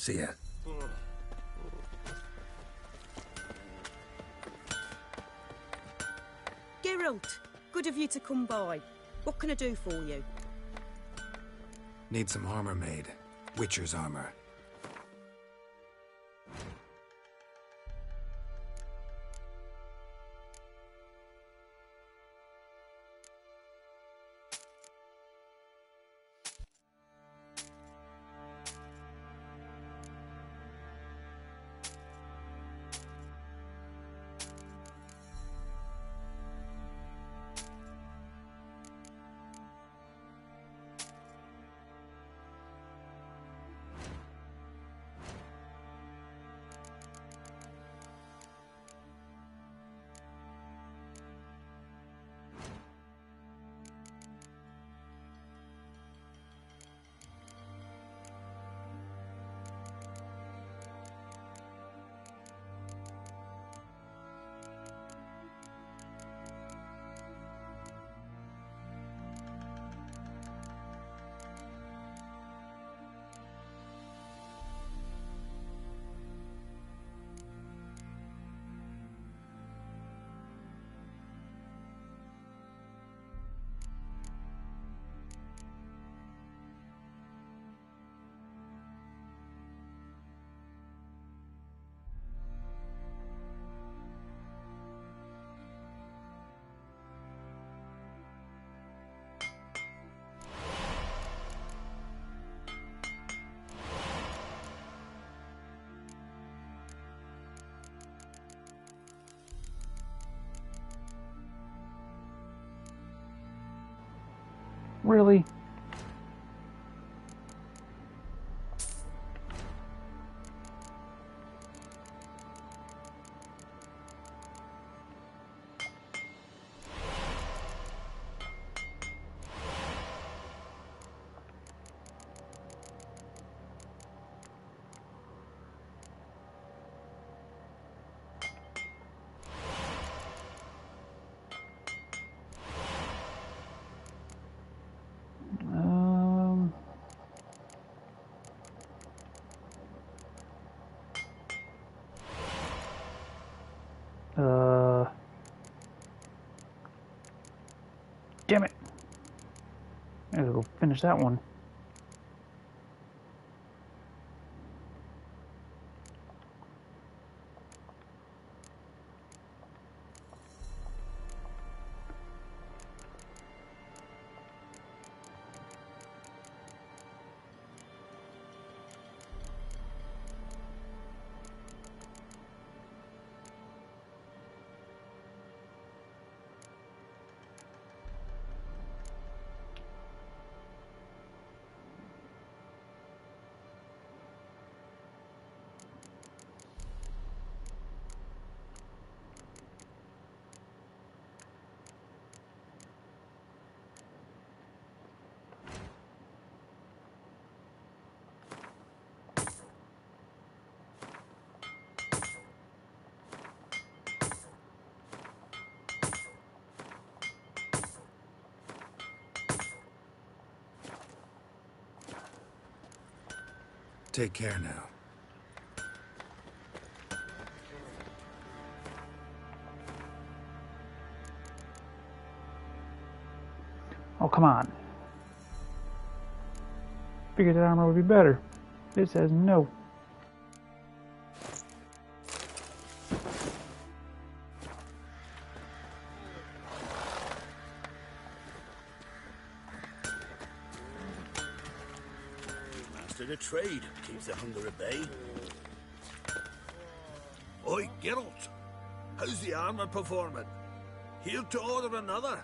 See ya. Geralt, good of you to come by. What can I do for you? Need some armor made. Witcher's armor. Really? Damn it. I gotta go finish that one. Take care now. Oh, come on. Figured that armor would be better. It says no. The trade keeps the hunger at bay. Oi, Geralt. How's the armor performing? Here to order another.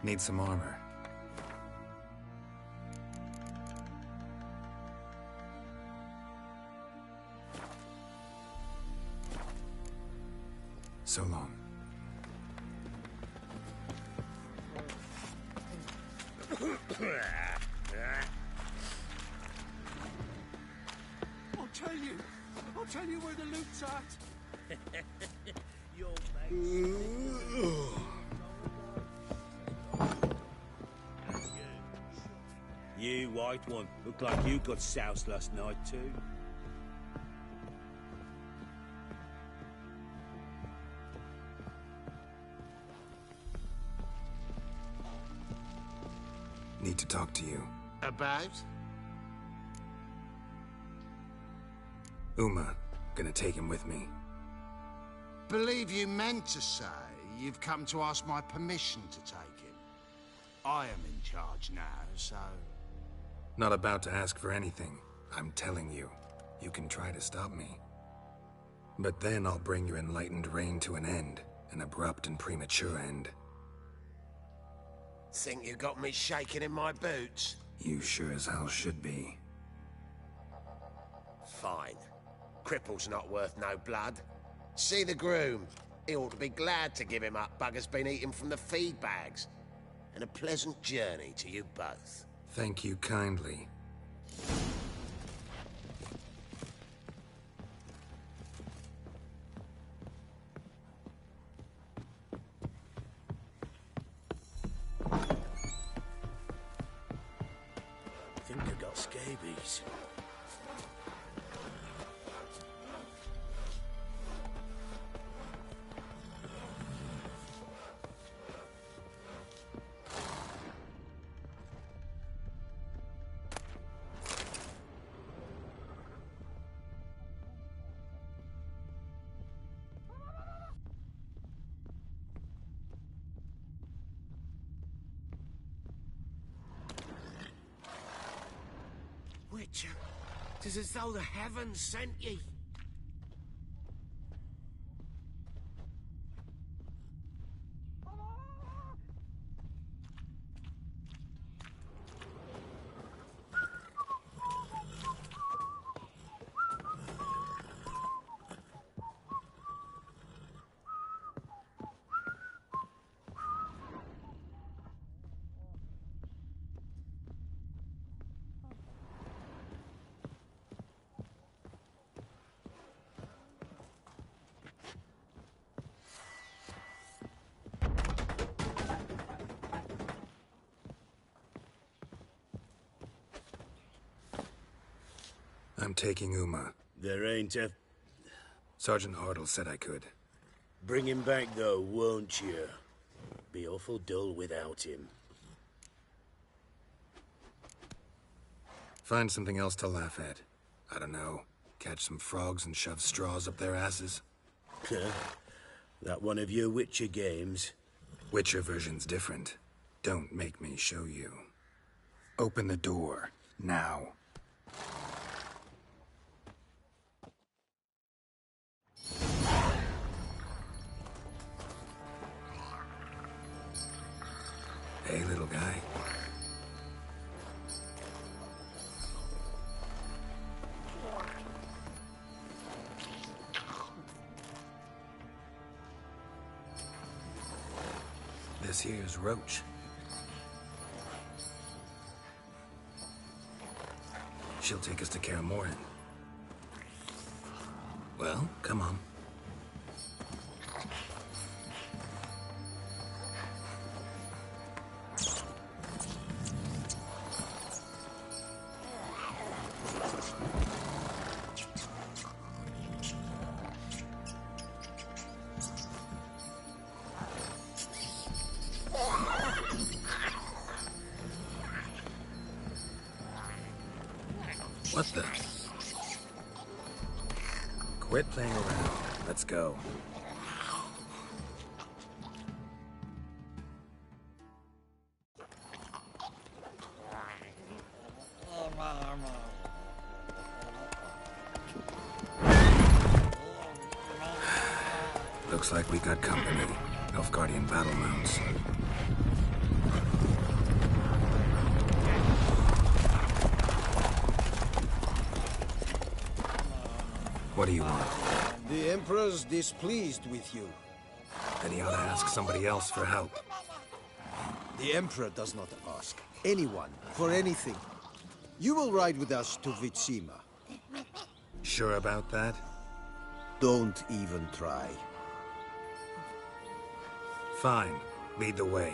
Need some armor. So long. I'll tell you where the loot's at. You white one, look like you got soused last night too. Need to talk to you. About? Uma. Gonna take him with me. Believe you meant to say you've come to ask my permission to take him. I am in charge now, so... Not about to ask for anything. I'm telling you. You can try to stop me. But then I'll bring your enlightened reign to an end. An abrupt and premature end. Think you got me shaking in my boots? You sure as hell should be. Fine. Cripple's not worth no blood. See the groom. He ought to be glad to give him up. Bugger's been eating from the feed bags. And a pleasant journey to you both. Thank you kindly. I think I got scabies. Witcher, 'tis as though the heavens sent ye. I'm taking Uma. There ain't a... Sergeant Hartle said I could. Bring him back, though, won't you? Be awful dull without him. Find something else to laugh at. I don't know. Catch some frogs and shove straws up their asses. That one of your Witcher games? Witcher version's different. Don't make me show you. Open the door. Now. Hey, little guy. This here's Roach. She'll take us to Kaer Morhen. Well, come on. What the? Quit playing around. Let's go. Looks like we got company. Nilfgaardian battle mounts. What do you want? The Emperor's displeased with you. Then he ought to ask somebody else for help. The Emperor does not ask anyone for anything. You will ride with us to Vitsima. Sure about that? Don't even try. Fine. Lead the way.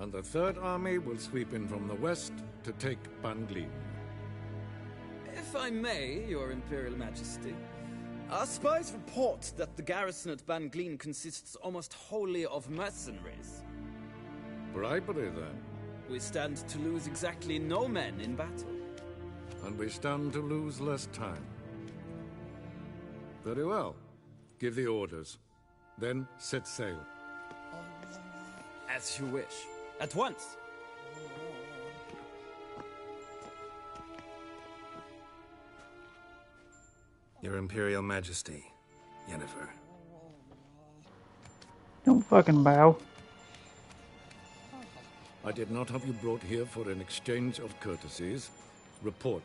And the Third Army will sweep in from the west to take Ban Glin. If I may, Your Imperial Majesty, our spies report that the garrison at Ban Glin consists almost wholly of mercenaries. Bribery, then. We stand to lose exactly no men in battle. And we stand to lose less time. Very well. Give the orders. Then set sail. As you wish. At once! Your Imperial Majesty, Yennefer. Don't fucking bow. I did not have you brought here for an exchange of courtesies. Report.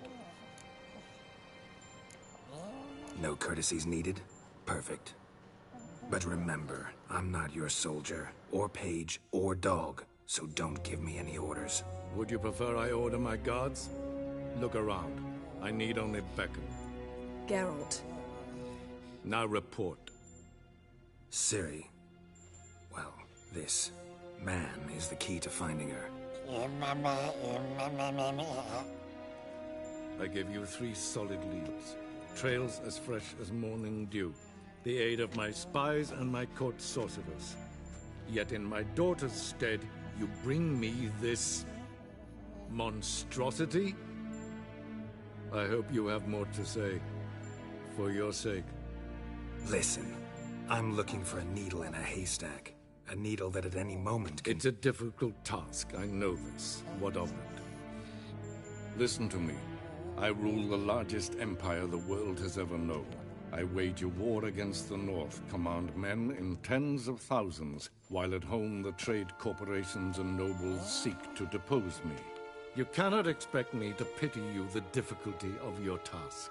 No courtesies needed? Perfect. But remember, I'm not your soldier, or page, or dog, so don't give me any orders. Would you prefer I order my guards? Look around. I need only beckon. Geralt. Now report. Ciri. Well, this man is the key to finding her. I give you 3 solid leads. Trails as fresh as morning dew. The aid of my spies and my court sorcerers. Yet in my daughter's stead, you bring me this monstrosity? I hope you have more to say. For your sake. Listen, I'm looking for a needle in a haystack. A needle that at any moment can... It's a difficult task, I know this. What of it? Listen to me. I rule the largest empire the world has ever known. I wage a war against the North, command men in tens of thousands, while at home the trade corporations and nobles seek to depose me. You cannot expect me to pity you the difficulty of your task.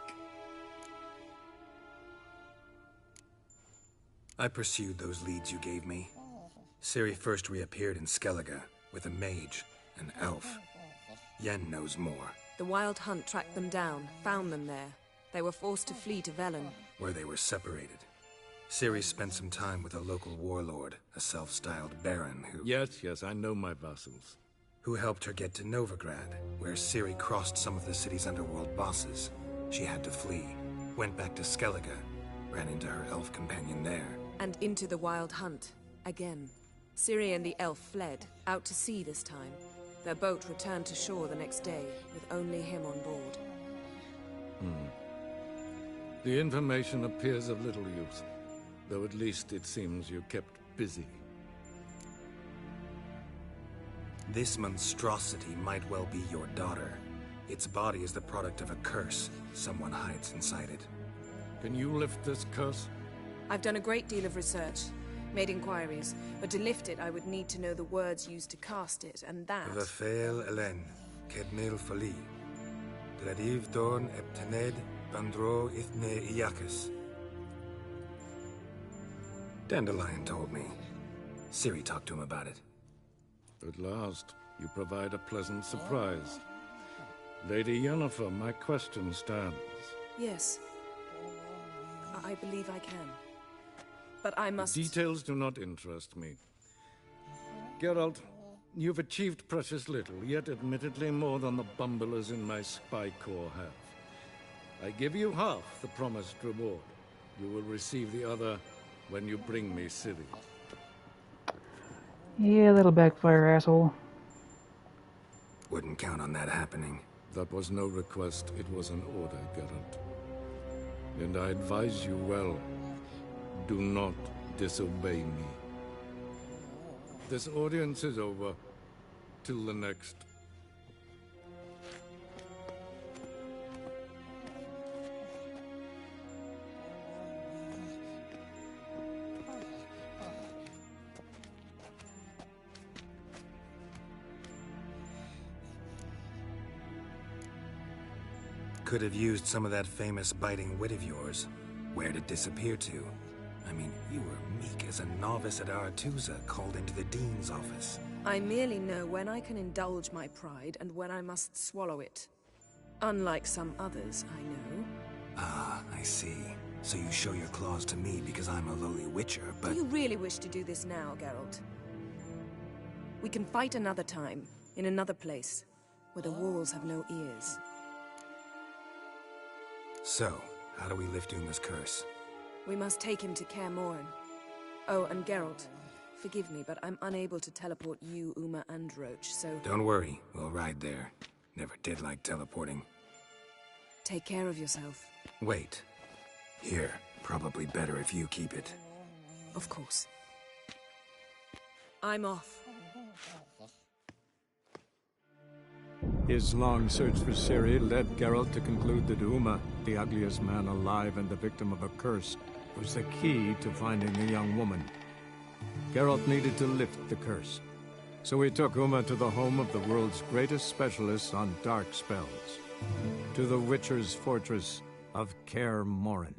I pursued those leads you gave me. Ciri first reappeared in Skellige with a mage, an elf. Yen knows more. The Wild Hunt tracked them down, found them there. They were forced to flee to Velen, where they were separated. Ciri spent some time with a local warlord, a self-styled baron who... Yes, I know my vassals. Who helped her get to Novigrad, where Ciri crossed some of the city's underworld bosses. She had to flee, went back to Skellige, ran into her elf companion there. And into the Wild Hunt, again. Ciri and the elf fled, out to sea this time. Their boat returned to shore the next day, with only him on board. The information appears of little use, though at least it seems you kept busy. This monstrosity might well be your daughter. Its body is the product of a curse. Someone hides inside it. Can you lift this curse? I've done a great deal of research, made inquiries, but to lift it I would need to know the words used to cast it, and that... Vafel Elen, Kedmil Fali, Dradiv Dorn Eptened, Bandro Ithne Iakis. Dandelion told me. Ciri talked to him about it. At last, you provide a pleasant surprise. Lady Yennefer, my question stands. Yes. I believe I can. But I must... Details do not interest me. Geralt, you've achieved precious little, yet admittedly more than the bumblers in my spy corps have. I give you half the promised reward. You will receive the other when you bring me Ciri. Yeah, that'll backfire, asshole. Wouldn't count on that happening. That was no request, it was an order, Geralt. And I advise you well. Do not disobey me. This audience is over. Till the next. Could have used some of that famous biting wit of yours. Where'd it disappear to? I mean, you were meek as a novice at Aretuza, called into the Dean's office. I merely know when I can indulge my pride and when I must swallow it. Unlike some others, I know. Ah, I see. So you show your claws to me because I'm a lowly witcher, but... Do you really wish to do this now, Geralt? We can fight another time, in another place, where the walls have no ears. So, how do we lift Uma's curse? We must take him to Kaer Morhen. Oh, and Geralt, forgive me, but I'm unable to teleport you, Uma, and Roach, so... Don't worry, we'll ride there. Never did like teleporting. Take care of yourself. Wait. Here, probably better if you keep it. Of course. I'm off. His long search for Ciri led Geralt to conclude that Uma, the ugliest man alive and the victim of a curse, was the key to finding the young woman. Geralt needed to lift the curse, so he took Uma to the home of the world's greatest specialist on dark spells, to the Witcher's fortress of Kaer Morhen.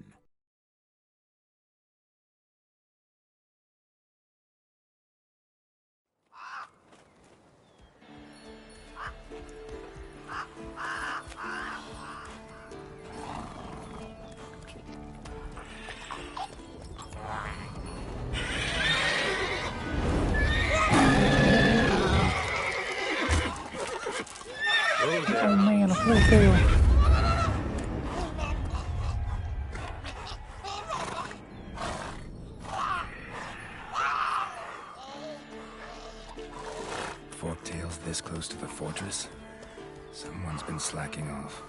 Oh man, a full tail. Forked tails this close to the fortress? Someone's been slacking off.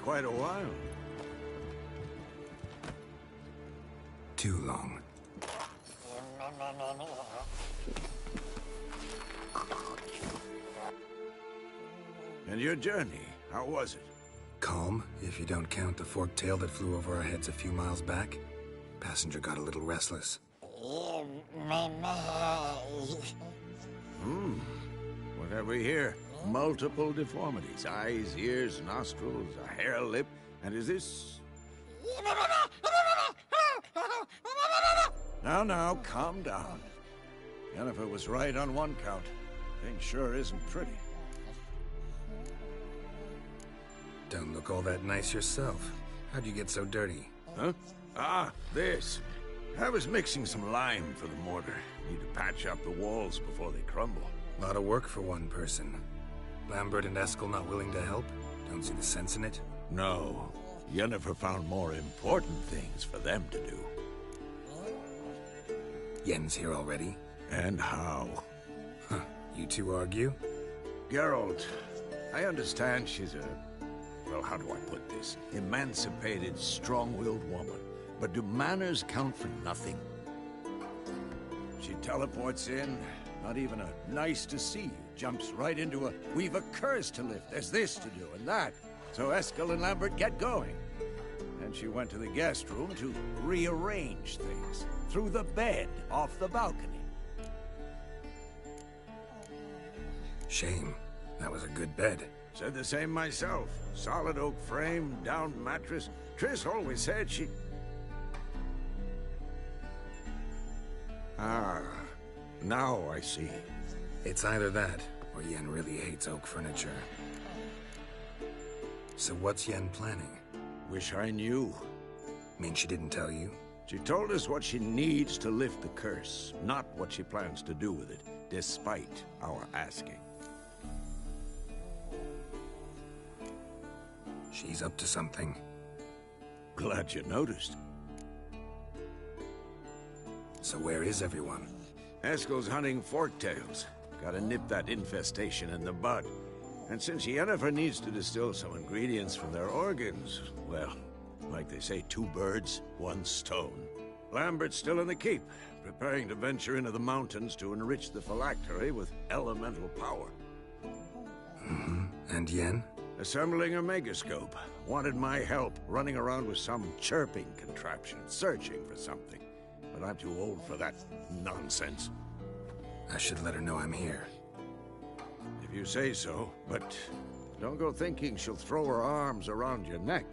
Quite a while. Too long. And your journey, how was it? Calm, if you don't count the forked tail that flew over our heads a few miles back. Passenger got a little restless. What have we here? Multiple deformities. Eyes, ears, nostrils, a hair lip. And is this... Now, calm down. Yennefer was right on one count. Thing sure isn't pretty. Don't look all that nice yourself. How'd you get so dirty? Huh? Ah, this. I was mixing some lime for the mortar. Need to patch up the walls before they crumble. A lot of work for one person. Lambert and Eskel not willing to help? Don't see the sense in it? No. Yennefer found more important things for them to do. Yen's here already? And how? Huh. You two argue? Geralt, I understand she's a... well, how do I put this? Emancipated, strong-willed woman. But do manners count for nothing? She teleports in, not even a nice to see you. Jumps right into a, we've a curse to lift, there's this to do and that. So Eskel and Lambert get going. And she went to the guest room to rearrange things. Through the bed, off the balcony. Shame. That was a good bed. Said the same myself. Solid oak frame, down mattress. Triss always said she... Ah, now I see. It's either that, or Yen really hates oak furniture. So what's Yen planning? Wish I knew. Mean she didn't tell you? She told us what she needs to lift the curse, not what she plans to do with it, despite our asking. She's up to something. Glad you noticed. So where is everyone? Eskel's hunting forktails. Gotta nip that infestation in the bud. And since Yennefer needs to distill some ingredients from their organs, well, like they say, 2 birds, 1 stone. Lambert's still in the keep, preparing to venture into the mountains to enrich the phylactery with elemental power. And Yen? Assembling a megascope. Wanted my help running around with some chirping contraption, searching for something. But I'm too old for that nonsense. I should let her know I'm here. If you say so, but don't go thinking she'll throw her arms around your neck.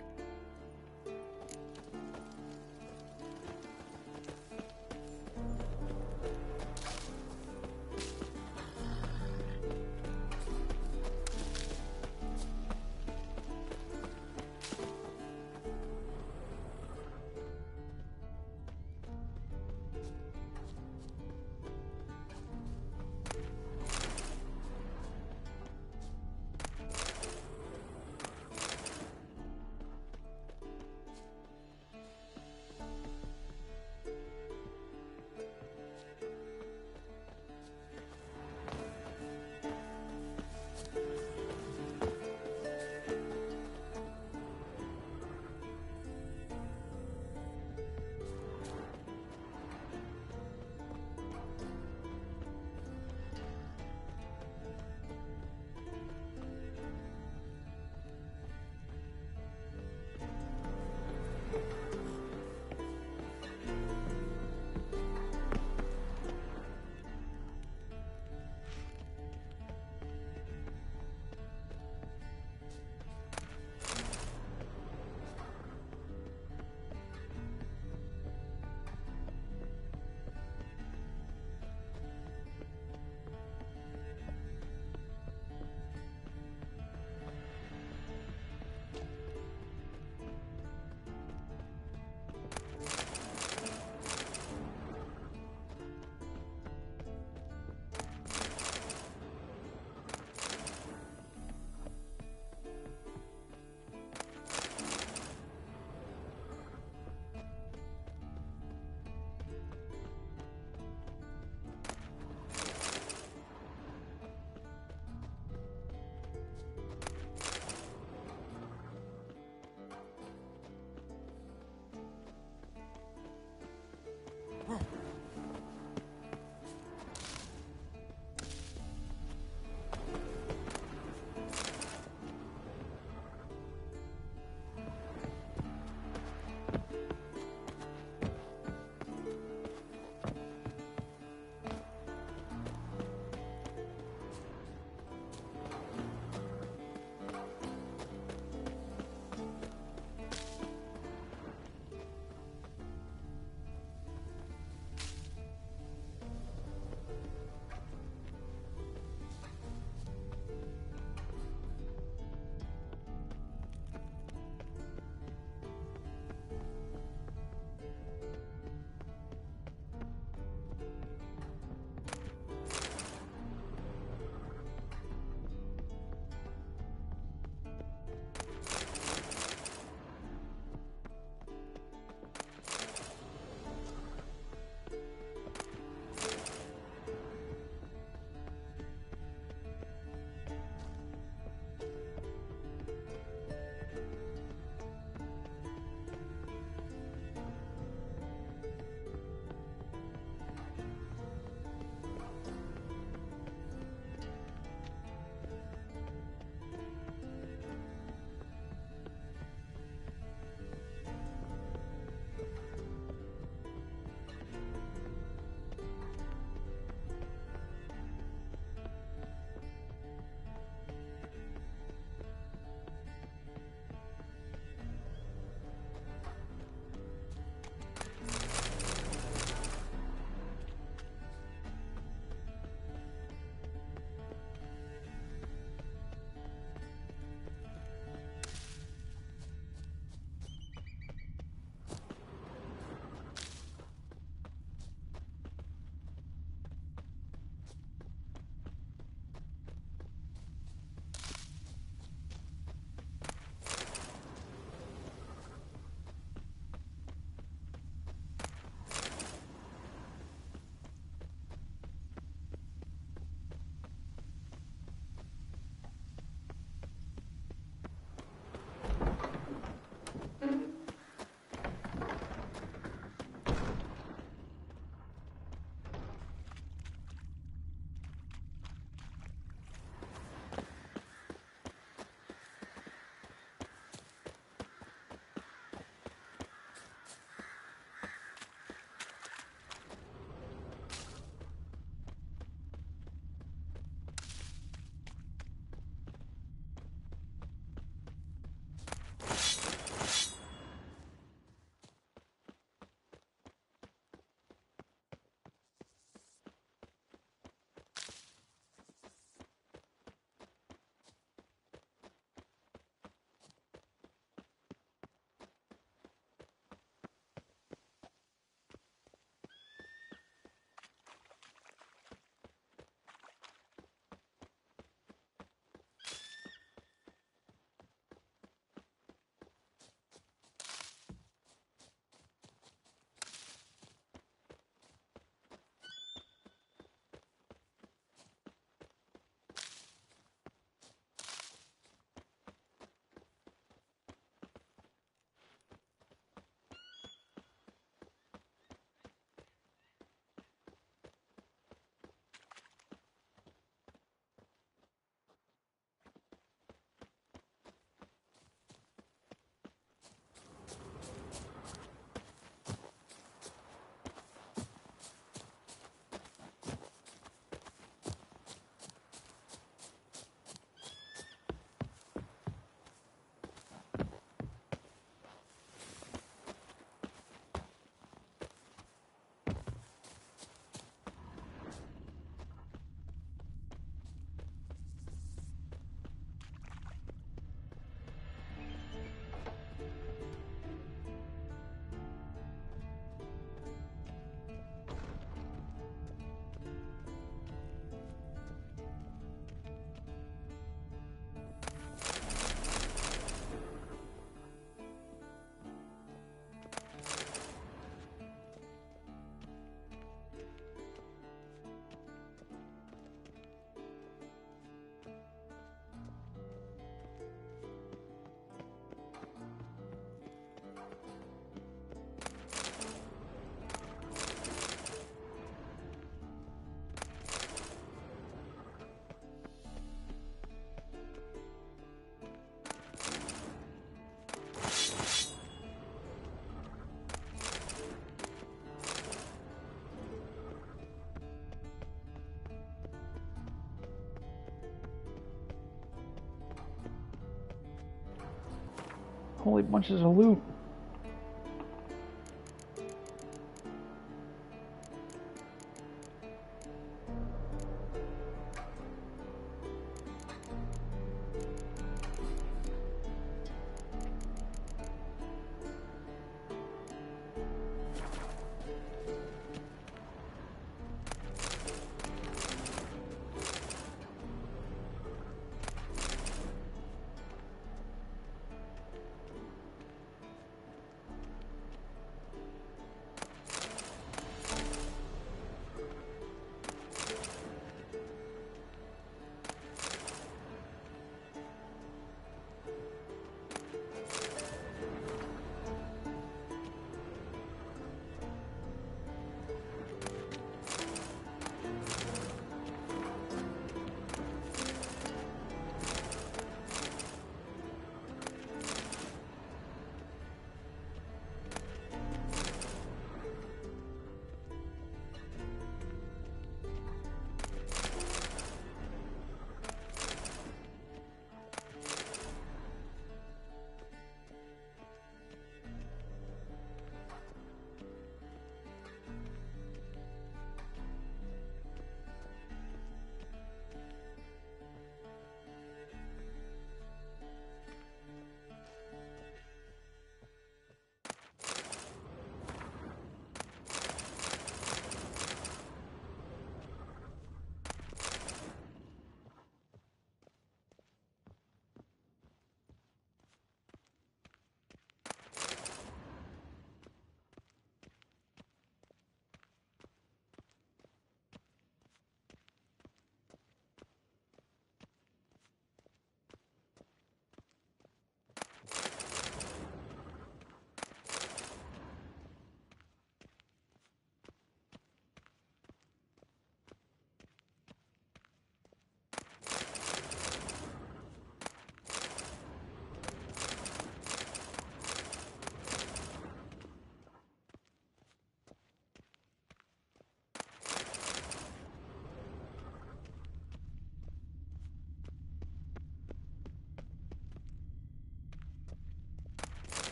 Holy bunches of loot.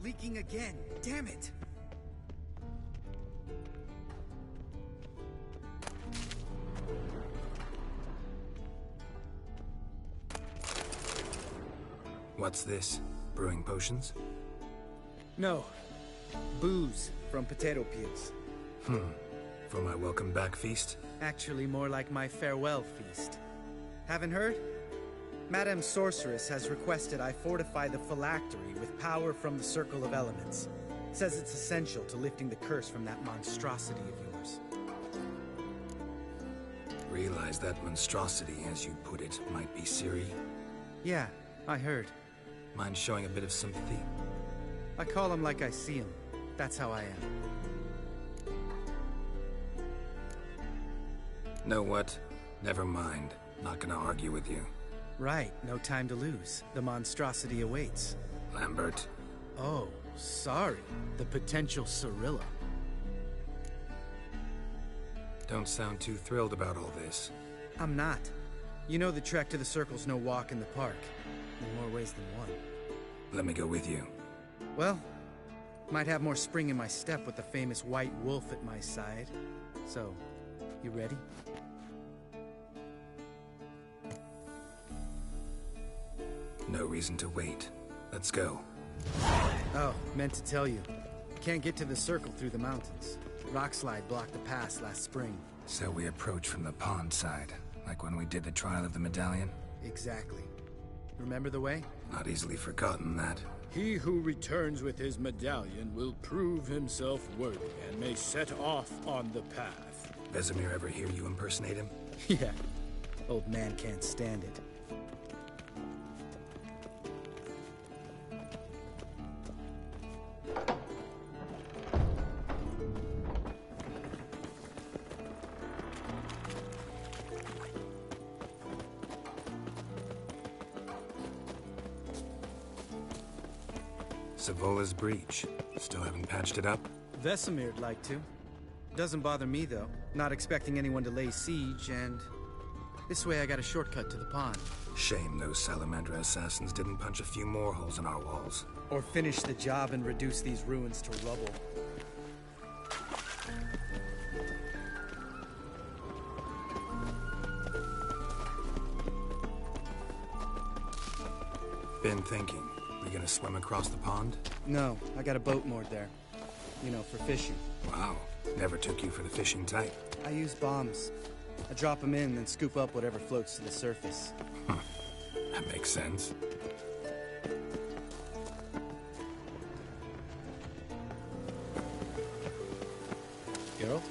Leaking again. Damn it! What's this? Brewing potions? No. Booze from potato peels. For my welcome back feast? Actually, more like my farewell feast. Haven't heard? Madame Sorceress has requested I fortify the phylactery with power from the Circle of Elements. Says it's essential to lifting the curse from that monstrosity of yours. realize that monstrosity, as you put it, might be Ciri? Yeah, I heard. Mind showing a bit of sympathy? I call him like I see him. That's how I am. Know what? Never mind. Not gonna argue with you. Right, no time to lose. The monstrosity awaits. Lambert. Oh, sorry. The potential Cirilla. Don't sound too thrilled about all this. I'm not. You know the trek to the Circle's no walk in the park. In more ways than one. Let me go with you. Well, might have more spring in my step with the famous White Wolf at my side. So, you ready? No reason to wait. Let's go. Oh, meant to tell you. Can't get to the Circle through the mountains. Rockslide blocked the pass last spring. So we approach from the pond side, like when we did the trial of the medallion? Exactly. Remember the way? Not easily forgotten, that. He who returns with his medallion will prove himself worthy and may set off on the path. Vesemir ever hear you impersonate him? Yeah. Old man can't stand it. Savola's breach. Still haven't patched it up? Vesemir'd like to. Doesn't bother me, though. Not expecting anyone to lay siege, and... this way I got a shortcut to the pond. Shame those Salamandra assassins didn't punch a few more holes in our walls. Or finish the job and reduce these ruins to rubble. Been thinking. We gonna swim across the pond? No, I got a boat moored there. You know, for fishing. Wow. Never took you for the fishing type. I use bombs. I drop them in, then scoop up whatever floats to the surface. Huh. That makes sense. Geralt?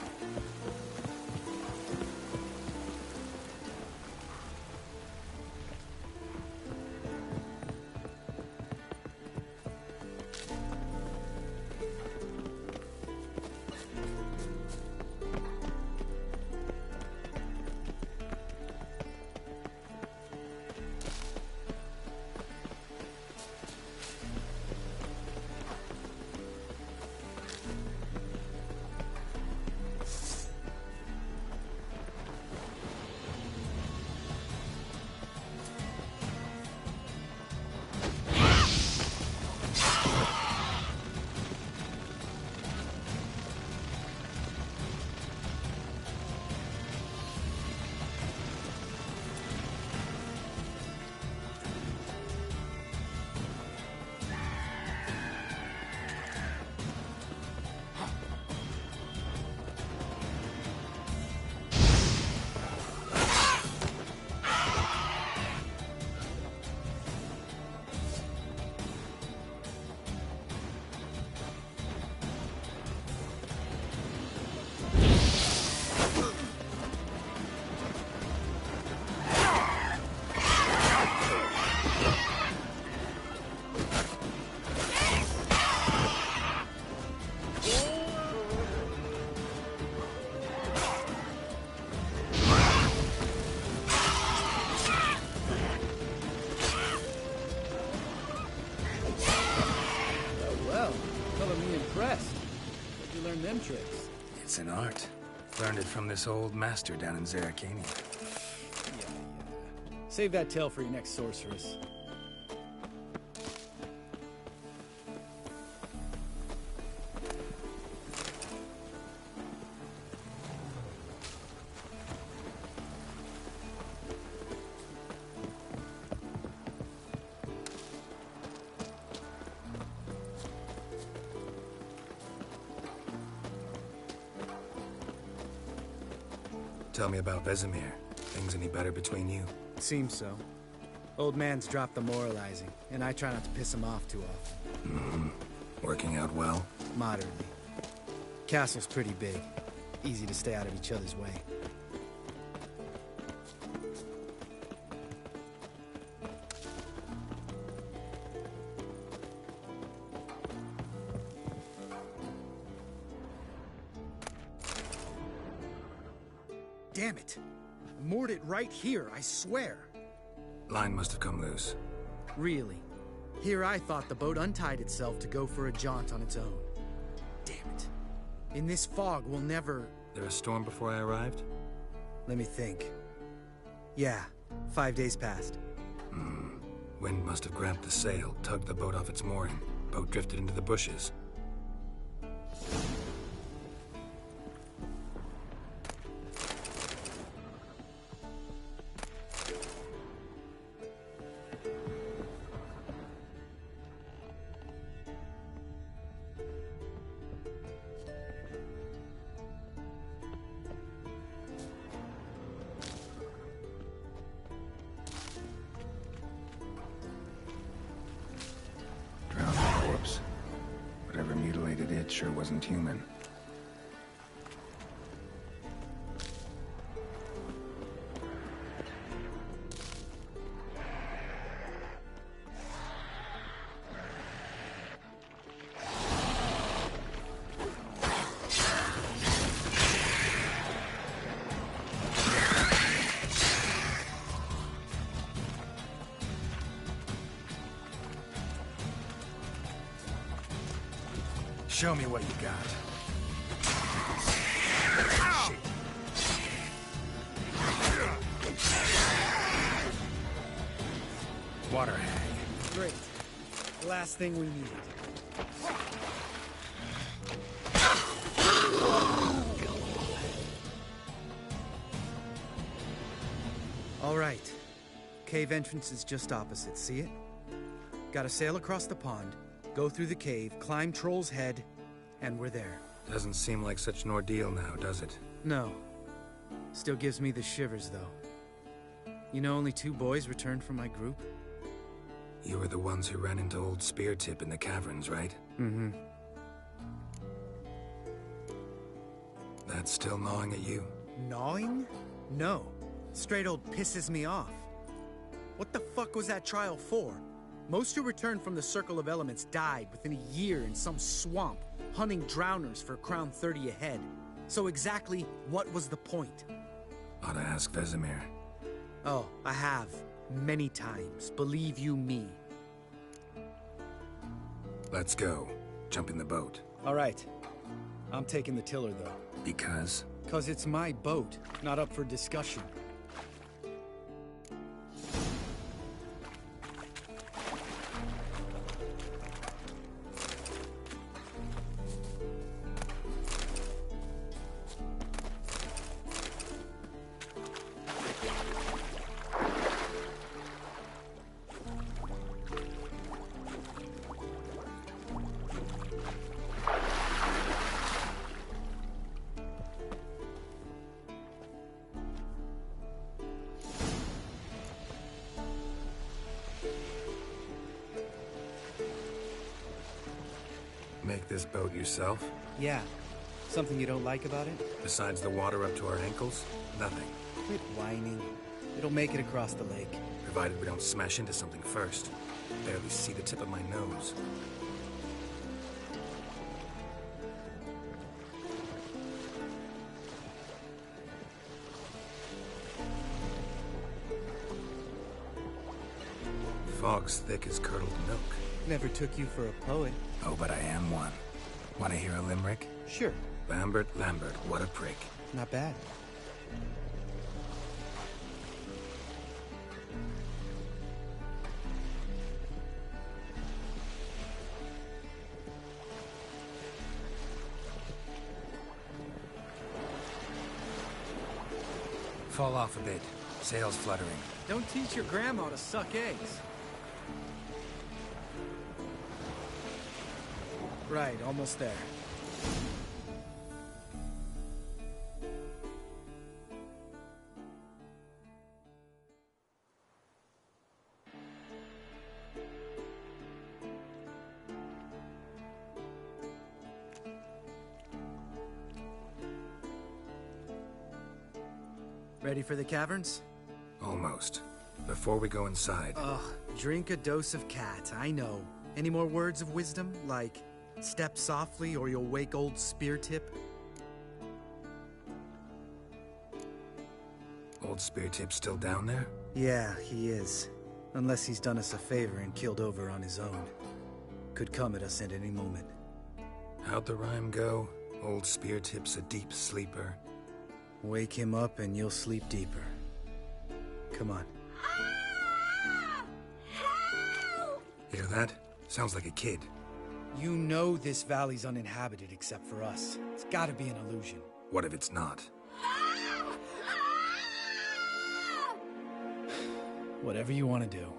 Them tricks. It's an art. Learned it from this old master down in Zerrikania. Yeah. Save that tale for your next sorceress. Tell me about Vesemir. Things any better between you? Seems so. Old man's dropped the moralizing, and I try not to piss him off too often. Mm-hmm. Working out well? Moderately. Castle's pretty big. Easy to stay out of each other's way. damn it. I moored it right here, I swear. Line must have come loose. Really? Here I thought the boat untied itself to go for a jaunt on its own. Damn it. In this fog, we'll never... There a storm before I arrived? Let me think. Yeah, 5 days passed. Wind must have grabbed the sail, tugged the boat off its mooring. Boat drifted into the bushes. Whatever mutilated it sure wasn't human. Show me what you got. Water hag. Great. The last thing we needed. All right. Cave entrance is just opposite, see it? Gotta sail across the pond, go through the cave, climb Troll's Head, and we're there. Doesn't seem like such an ordeal now, does it? No. Still gives me the shivers, though. You know only 2 boys returned from my group? You were the ones who ran into old Spear Tip in the caverns, right? Mm-hmm. That's still gnawing at you? Gnawing? No. Straight old pisses me off. What the fuck was that trial for? Most who returned from the Circle of Elements died within a year in some swamp, hunting drowners for Crown 30 a head. So exactly what was the point? Ought to ask Vesemir. Oh, I have. Many times. Believe you me. Let's go. Jump in the boat. All right. I'm taking the tiller, though. Because? 'Cause it's my boat, not up for discussion. Make this boat yourself? Yeah. Something you don't like about it? Besides the water up to our ankles? Nothing. Quit whining. It'll make it across the lake. Provided we don't smash into something first. Barely see the tip of my nose. Fog's thick as curdled milk. Never took you for a poet. Oh, but I am one. Want to hear a limerick? Sure. Lambert, Lambert, what a prick. Not bad. Fall off a bit. Sails fluttering. Don't teach your grandma to suck eggs. Right, almost there. Ready for the caverns? Almost. Before we go inside... Ugh, drink a dose of cat, I know. Any more words of wisdom, like... step softly or you'll wake old Spear Tip? Old Spear Tip still down there? Yeah, he is. Unless he's done us a favor and killed over on his own. Could come at us at any moment. How'd the rhyme go? Old Spear Tip's a deep sleeper. Wake him up and you'll sleep deeper. Come on. Hear that? Sounds like a kid. You know this valley's uninhabited except for us. It's gotta be an illusion. What if it's not? Whatever you want to do.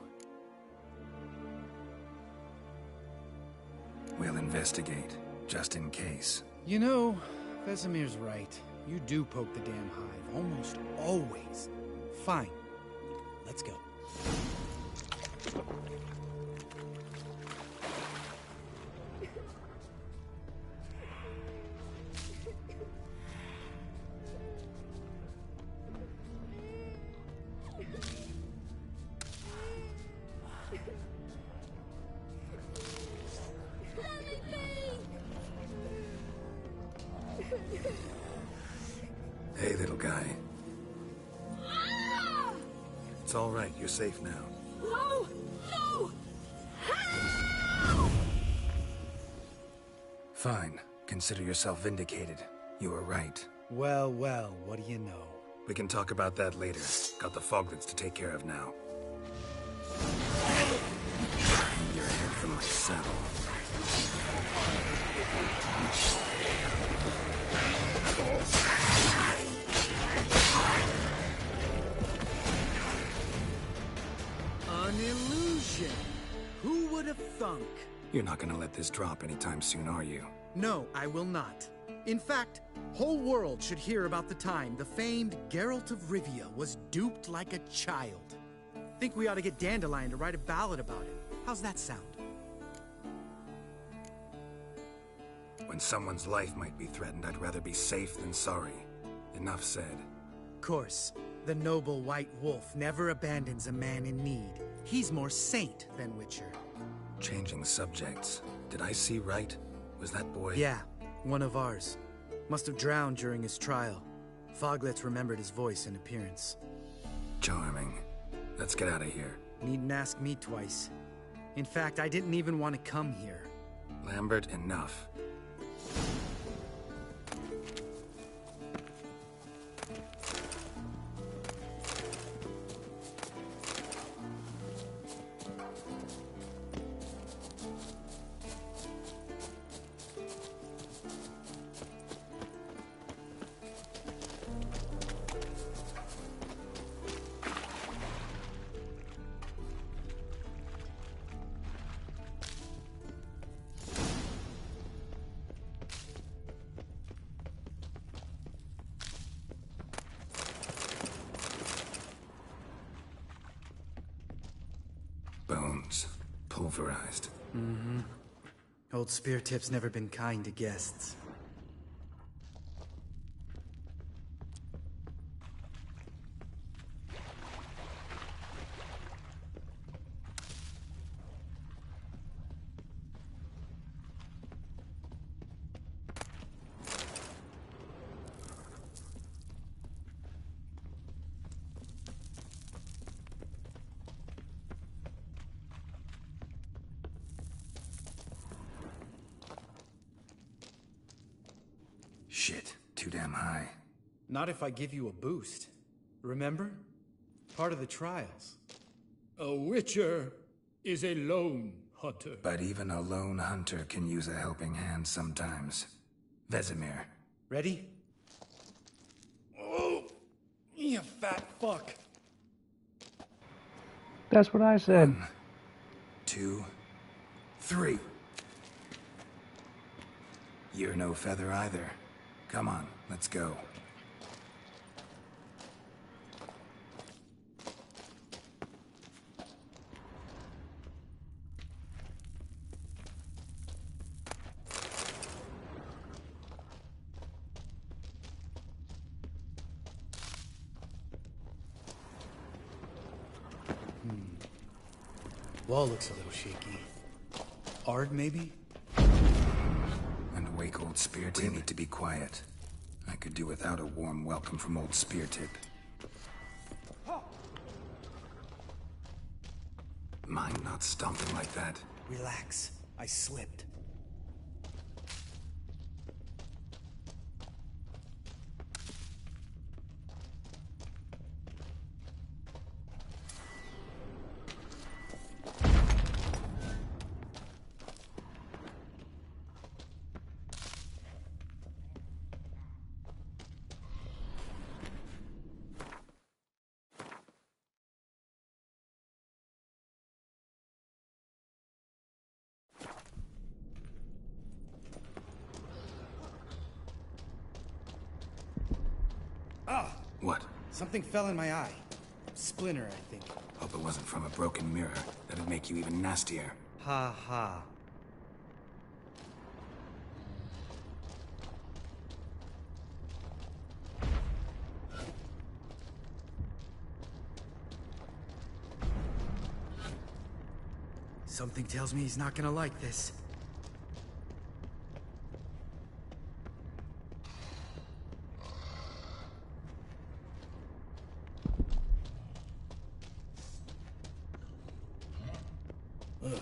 We'll investigate, just in case. You know, Vesemir's right. You do poke the damn hive, almost always. Fine. Let's go. Hey, little guy. It's all right. You're safe now. No! No! Fine. Consider yourself vindicated. You were right. Well, well, what do you know? We can talk about that later. Got the foglets to take care of now. Hang your head from my saddle. An illusion! Who would have thunk? You're not gonna let this drop anytime soon, are you? No, I will not. In fact, whole world should hear about the time the famed Geralt of Rivia was duped like a child. Think we ought to get Dandelion to write a ballad about it. How's that sound? When someone's life might be threatened, I'd rather be safe than sorry. Enough said. Course, the noble white wolf never abandons a man in need. He's more saint than Witcher. Changing subjects. Did I see right? Was that boy? Yeah, one of ours. Must have drowned during his trial. Foglets remembered his voice and appearance. Charming. Let's get out of here. Needn't ask me twice. In fact, I didn't even want to come here. Lambert, enough. Bones. Pulverized. Mm-hmm. Old Spear Tip's never been kind to guests. Shit, too damn high. Not if I give you a boost. Remember? Part of the trials. A witcher is a lone hunter. But even a lone hunter can use a helping hand sometimes. Vesemir. Ready? Oh, you fat fuck. That's what I said. 1, 2, 3. You're no feather either. Come on, let's go. Wall looks a little shaky. Ard, maybe? And awake Old Spear Tip. We need to be quiet. I could do without a warm welcome from Old Spear Tip. Mind not stomping like that. Relax. I slipped. What? Something fell in my eye. Splinter, I think. Hope it wasn't from a broken mirror. That'd make you even nastier. Ha ha. Something tells me he's not gonna like this. Ugh.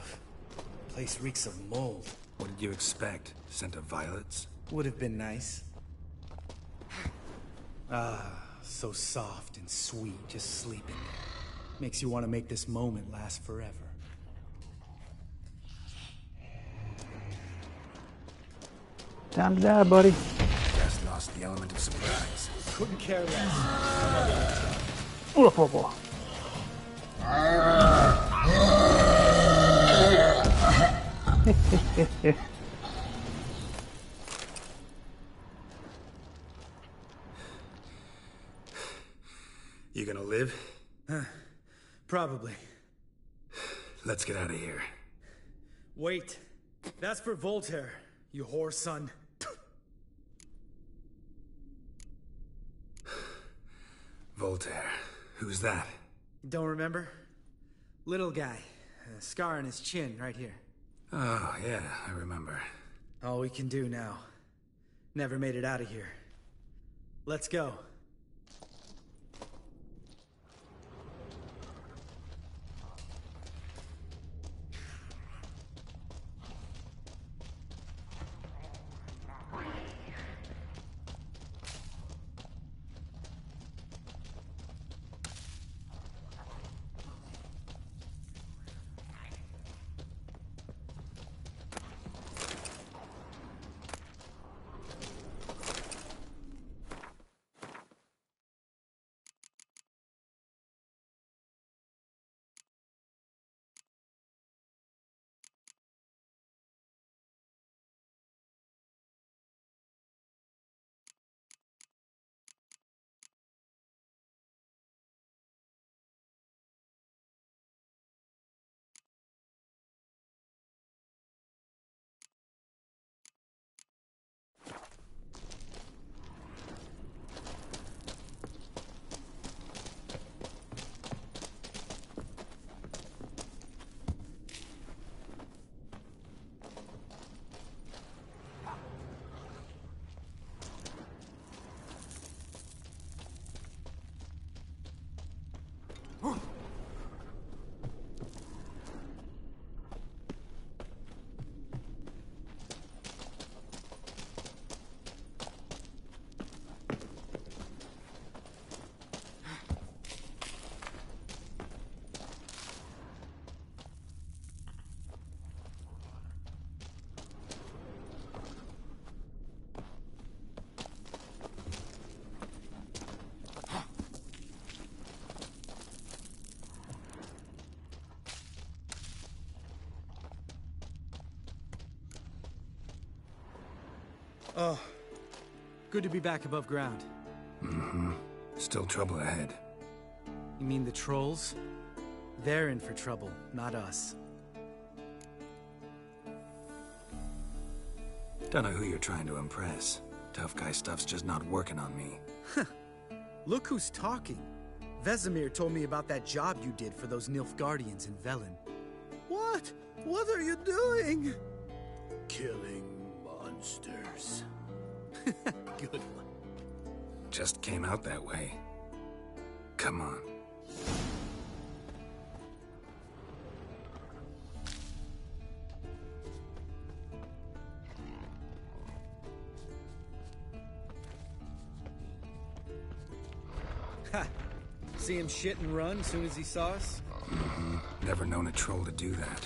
Place reeks of mold. What did you expect? Scent of violets? Would have been nice. Ah, so soft and sweet, just sleeping there. Makes you want to make this moment last forever. Time to die, buddy. Just lost the element of surprise. Couldn't care less. You gonna live? Probably. Let's get out of here. Wait. That's for Voltaire, you whore son. Voltaire. Who's that? Don't remember? Little guy. A scar on his chin, right here. Oh, yeah, I remember. All we can do now. Never made it out of here. Let's go. Oh, good to be back above ground. Mm-hmm. Still trouble ahead. You mean the trolls? They're in for trouble, not us. Don't know who you're trying to impress. Tough guy stuff's just not working on me. Look who's talking. Vesemir told me about that job you did for those Nilfgaardians in Velen. What? What are you doing? Killing monsters. Good one. Just came out that way. Come on. Ha! See him shit and run as soon as he saw us? Never known a troll to do that.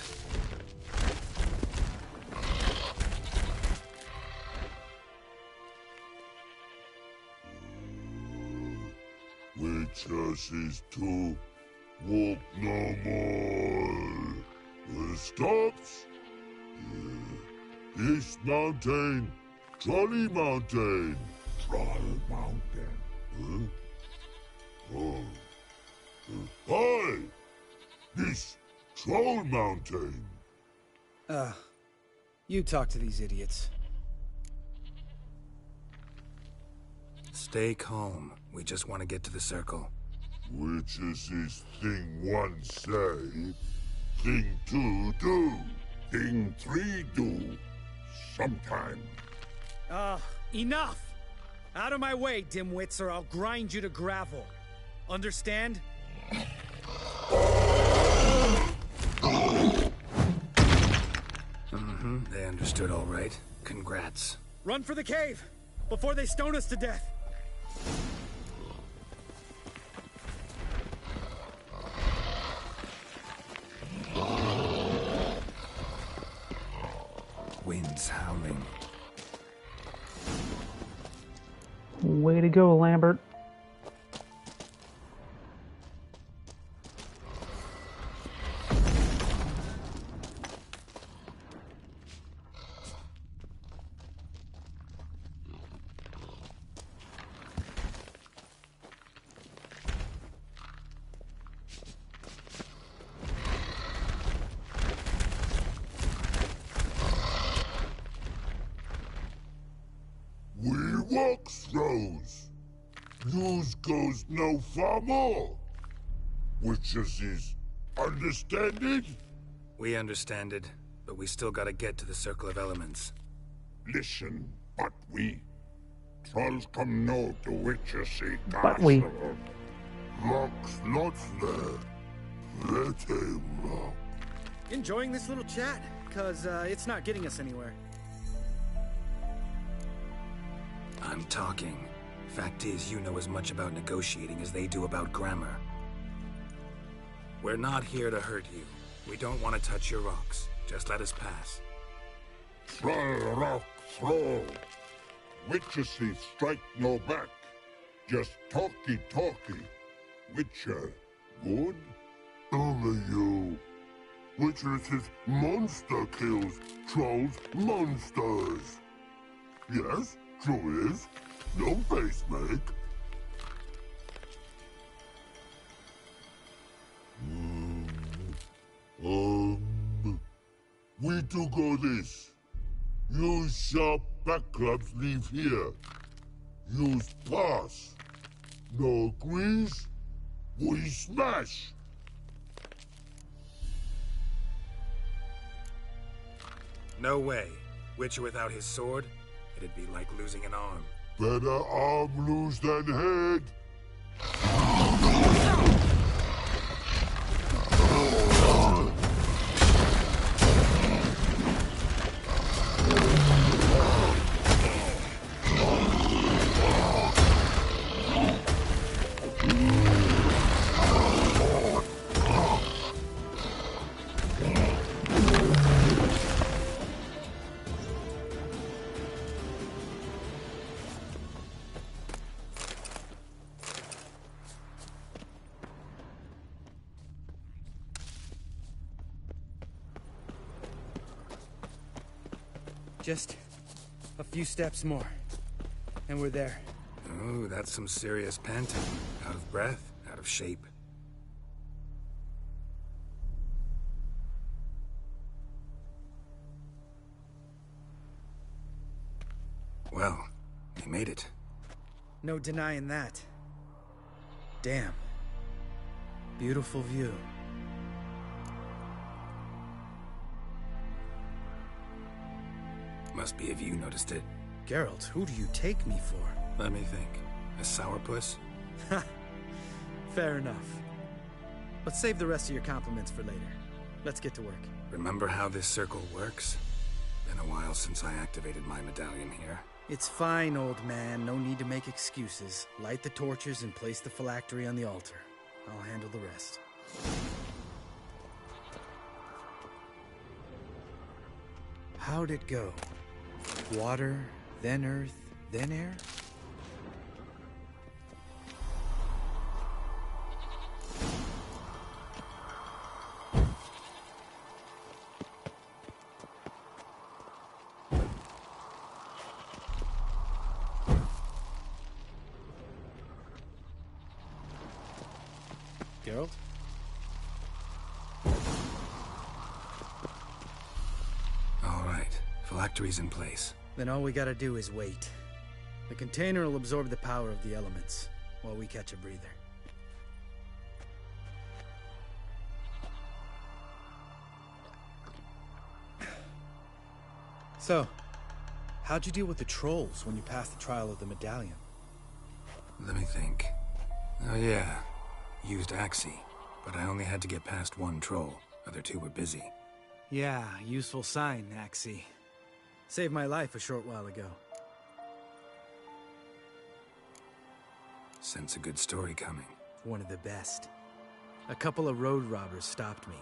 Witches is to walk no more. Stops. This mountain, Trolley Mountain. Troll Mountain. Oh. Hi! This Troll Mountain. You talk to these idiots. Stay calm. We just want to get to the circle. Which is this thing one say, thing two do, thing three do, sometime. Enough! Out of my way, dimwits, or I'll grind you to gravel. Understand? They understood all right. Congrats. Run for the cave! Before they stone us to death! Wind's howling. Way to go, Lambert. Walks throws. News goes no far more. Witches is understand it? We understand it, but we still gotta get to the Circle of Elements. Listen, but we trolls come no to witches see But we. Rocks lots there. Pretty rock. Enjoying this little chat? Cause it's not getting us anywhere. I'm talking. Fact is, you know as much about negotiating as they do about grammar. We're not here to hurt you. We don't want to touch your rocks. Just let us pass. Troll rock throw. Witches see strike no back. Just talky. Witcher, good? Only you. Witches is monster kills. Trolls monsters. Yes? True is. No face make. We do go this. Use sharp back clubs leave here. Use pass. No agrees. We smash. No way. Witcher without his sword? It'd be like losing an arm. Better arm lose than head. Just a few steps more, and we're there. Oh, that's some serious panting. Out of breath, out of shape. Well, we made it. No denying that. Damn. Beautiful view. Must be if you noticed it. Geralt, who do you take me for? Let me think. A sourpuss? Ha! Fair enough. Let's save the rest of your compliments for later. Let's get to work. Remember how this circle works? Been a while since I activated my medallion here. It's fine, old man. No need to make excuses. Light the torches and place the phylactery on the altar. I'll handle the rest. How'd it go? Water, then earth, then air? Geralt? All right. Phylactery's in place. Then all we gotta do is wait. The container will absorb the power of the elements, while we catch a breather. So, how'd you deal with the trolls when you passed the trial of the medallion? Let me think. Oh yeah. Used Axii, but I only had to get past one troll. Other two were busy. Yeah, useful sign, Axii. Saved my life a short while ago. Sense a good story coming. One of the best. A couple of road robbers stopped me.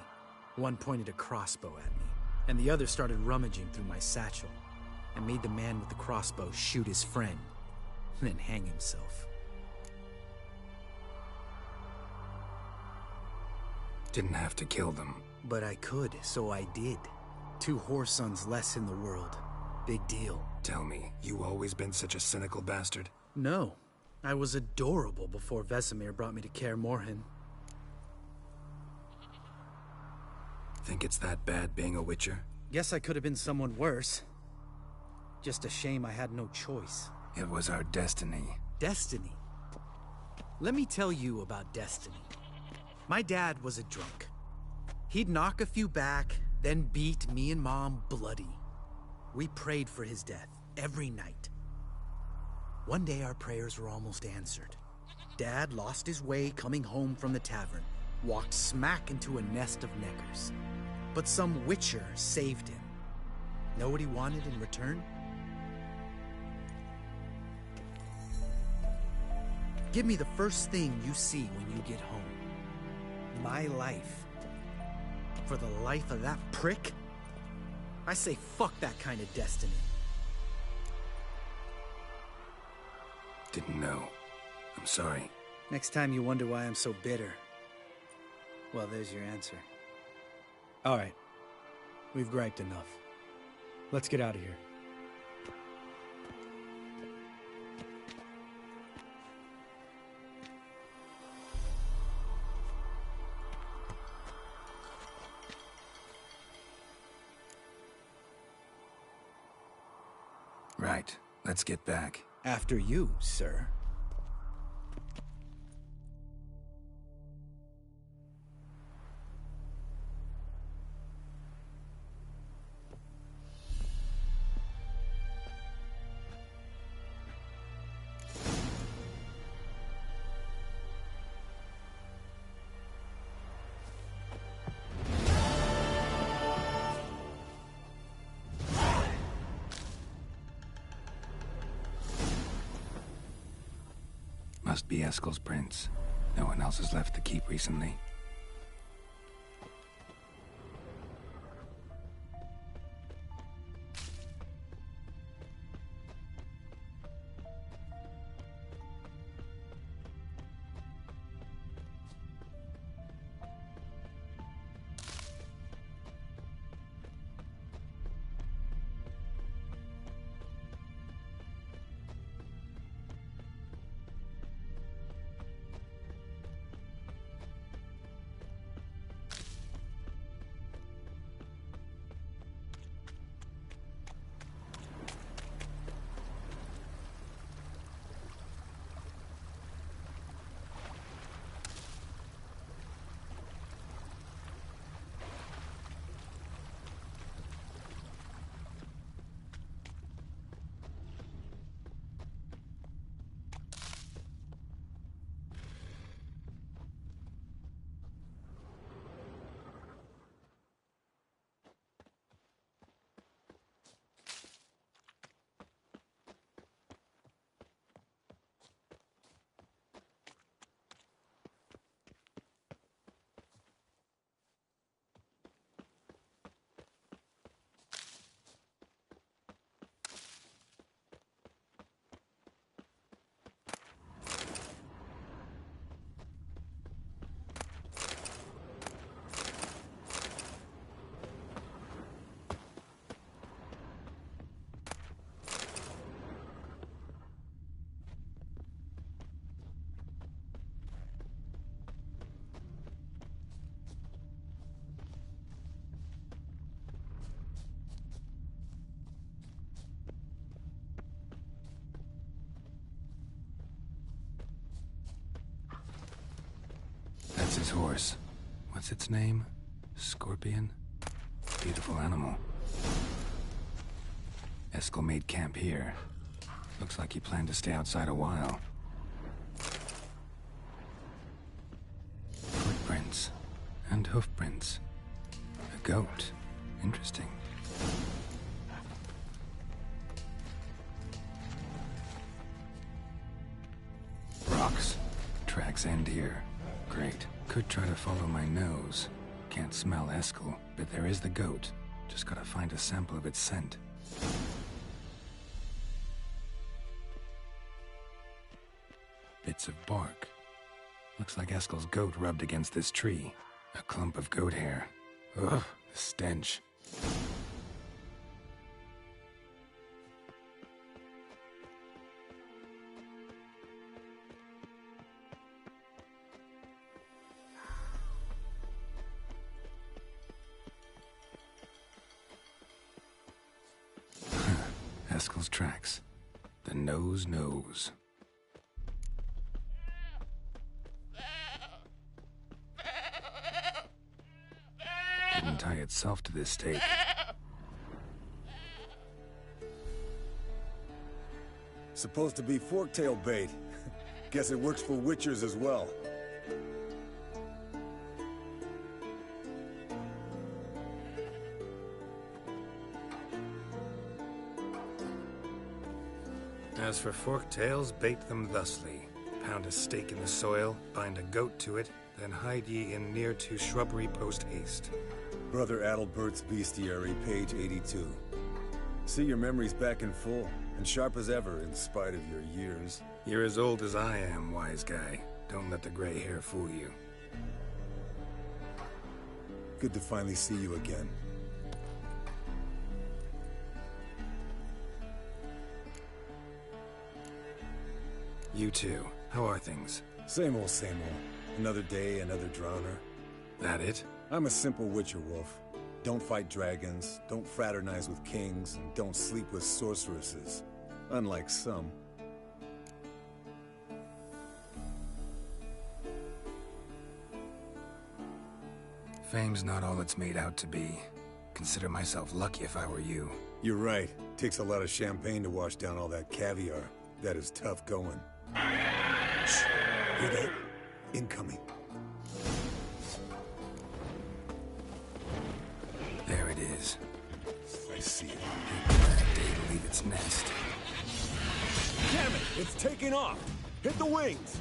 One pointed a crossbow at me, and the other started rummaging through my satchel, and made the man with the crossbow shoot his friend, then hang himself. Didn't have to kill them. But I could, so I did. 2 whoresons less in the world. Big deal. Tell me, you always been such a cynical bastard? No. I was adorable before Vesemir brought me to Kaer Morhen. Think it's that bad being a Witcher? Guess I could have been someone worse. Just a shame I had no choice. It was our destiny. Destiny? Let me tell you about destiny. My dad was a drunk. He'd knock a few back, then beat me and Mom bloody. We prayed for his death every night. One day our prayers were almost answered. Dad lost his way coming home from the tavern, walked smack into a nest of neckers. But some Witcher saved him. Know what he wanted in return? Give me the first thing you see when you get home. My life. For the life of that prick? I say fuck that kind of destiny. Didn't know. I'm sorry. Next time you wonder why I'm so bitter, well, there's your answer. All right. We've griped enough. Let's get out of here. Right. Let's get back. After you, sir. Must be Eskel's prints. No one else has left the keep recently. his horse. What's its name? Scorpion? Beautiful animal. Eskel made camp here. Looks like he planned to stay outside a while. Footprints. And hoofprints. A goat. Interesting. Rocks. Tracks end here. Great. Could try to follow my nose. Can't smell Eskel, but there is the goat. Just gotta find a sample of its scent. Bits of bark. Looks like Eskel's goat rubbed against this tree. A clump of goat hair. Ugh, the stench. Eskel's tracks. The nose knows. Didn't tie itself to this stake. Supposed to be forktail bait. Guess it works for witchers as well. As for forktails, bait them thusly. Pound a stake in the soil, bind a goat to it, then hide ye in near to shrubbery post haste. Brother Adalbert's Bestiary, page 82. See, your memory's back in full, and sharp as ever in spite of your years. You're as old as I am, wise guy. Don't let the gray hair fool you. Good to finally see you again. You too. How are things? Same old, same old. Another day, another drowner. That it? I'm a simple witcher wolf. Don't fight dragons, don't fraternize with kings, and don't sleep with sorceresses. Unlike some. Fame's not all it's made out to be. Consider myself lucky if I were you. You're right. Takes a lot of champagne to wash down all that caviar. That is tough going. Shh. Hear that? Incoming. There it is. I see it. That day to leave its nest. Damn it! It's taking off! Hit the wings!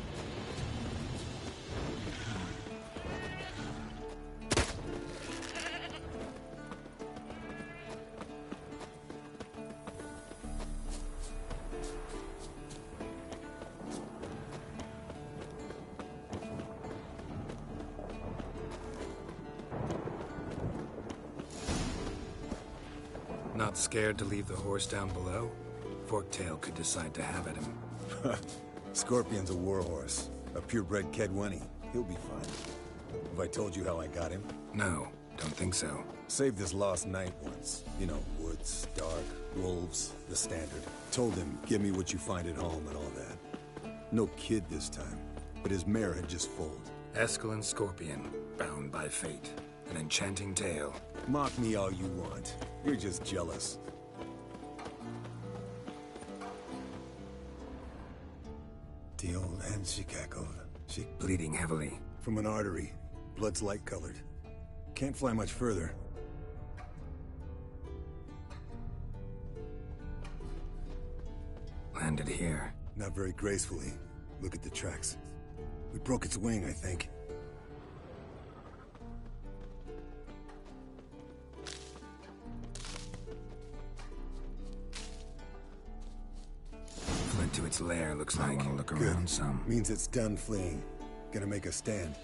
Not scared to leave the horse down below? Forktail could decide to have at him. Scorpion's a warhorse. A purebred Kedwenny. He'll be fine. Have I told you how I got him? No, don't think so. Saved this lost knight once. You know, woods, dark, wolves, the standard. Told him, give me what you find at home and all that. No kid this time, but his mare had just foaled. Eskel and Scorpion, bound by fate. An enchanting tale. Mock me all you want. You're just jealous. The old hand she cackled. She bleeding heavily. From an artery. Blood's light-colored. Can't fly much further. Landed here. Not very gracefully. Look at the tracks. We broke its wing, I think. Fled to its lair, looks like. Look around some. Means it's done fleeing. Gonna make a stand.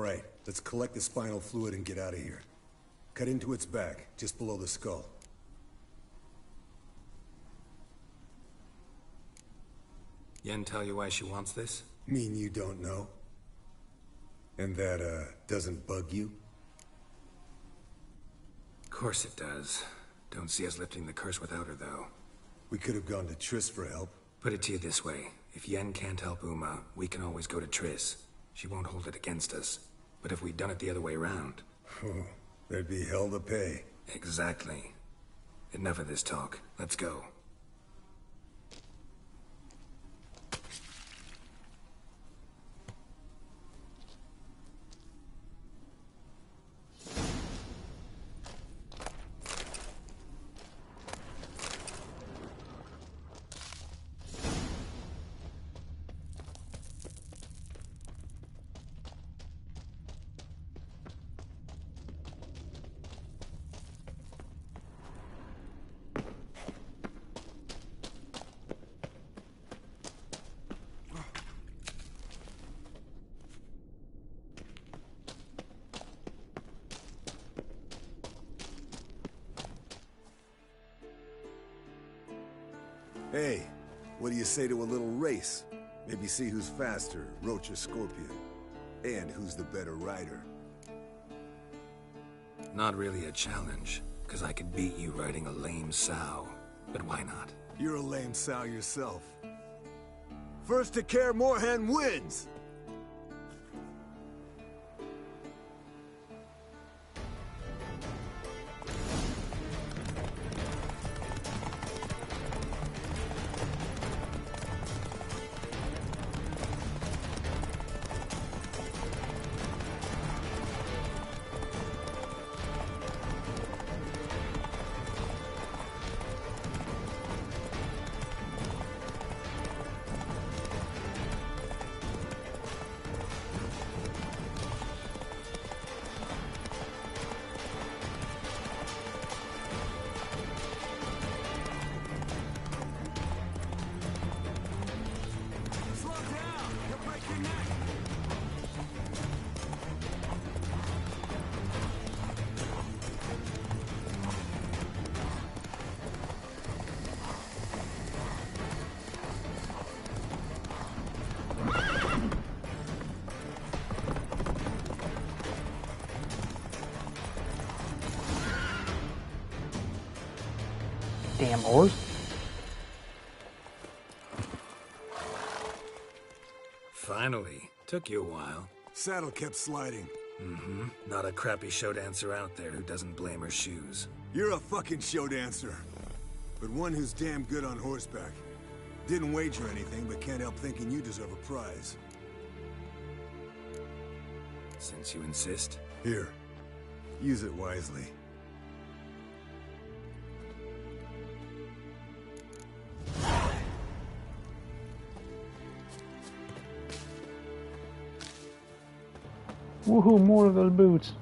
right, let's collect the spinal fluid and get out of here. Cut into its back, just below the skull. Yen tell you why she wants this? Mean you don't know? And that, doesn't bug you? Of course it does. Don't see us lifting the curse without her, though. We could have gone to Triss for help. Put it to you this way. If Yen can't help Uma, we can always go to Triss. She won't hold it against us. But if we'd done it the other way around... Oh, there'd be hell to pay. Exactly. Enough of this talk. Let's go. Hey, what do you say to a little race? Maybe see who's faster, Roach or Scorpion. And who's the better rider. Not really a challenge, because I could beat you riding a lame sow. But why not? You're a lame sow yourself. First to Kaer Morhen wins! Damn horse. Finally. Took you a while. Saddle kept sliding. Mm-hmm. Not a crappy show dancer out there who doesn't blame her shoes. You're a fucking show dancer. But one who's damn good on horseback. Didn't wager anything, but can't help thinking you deserve a prize. Since you insist. Here. Use it wisely. Woohoo, more of those boots.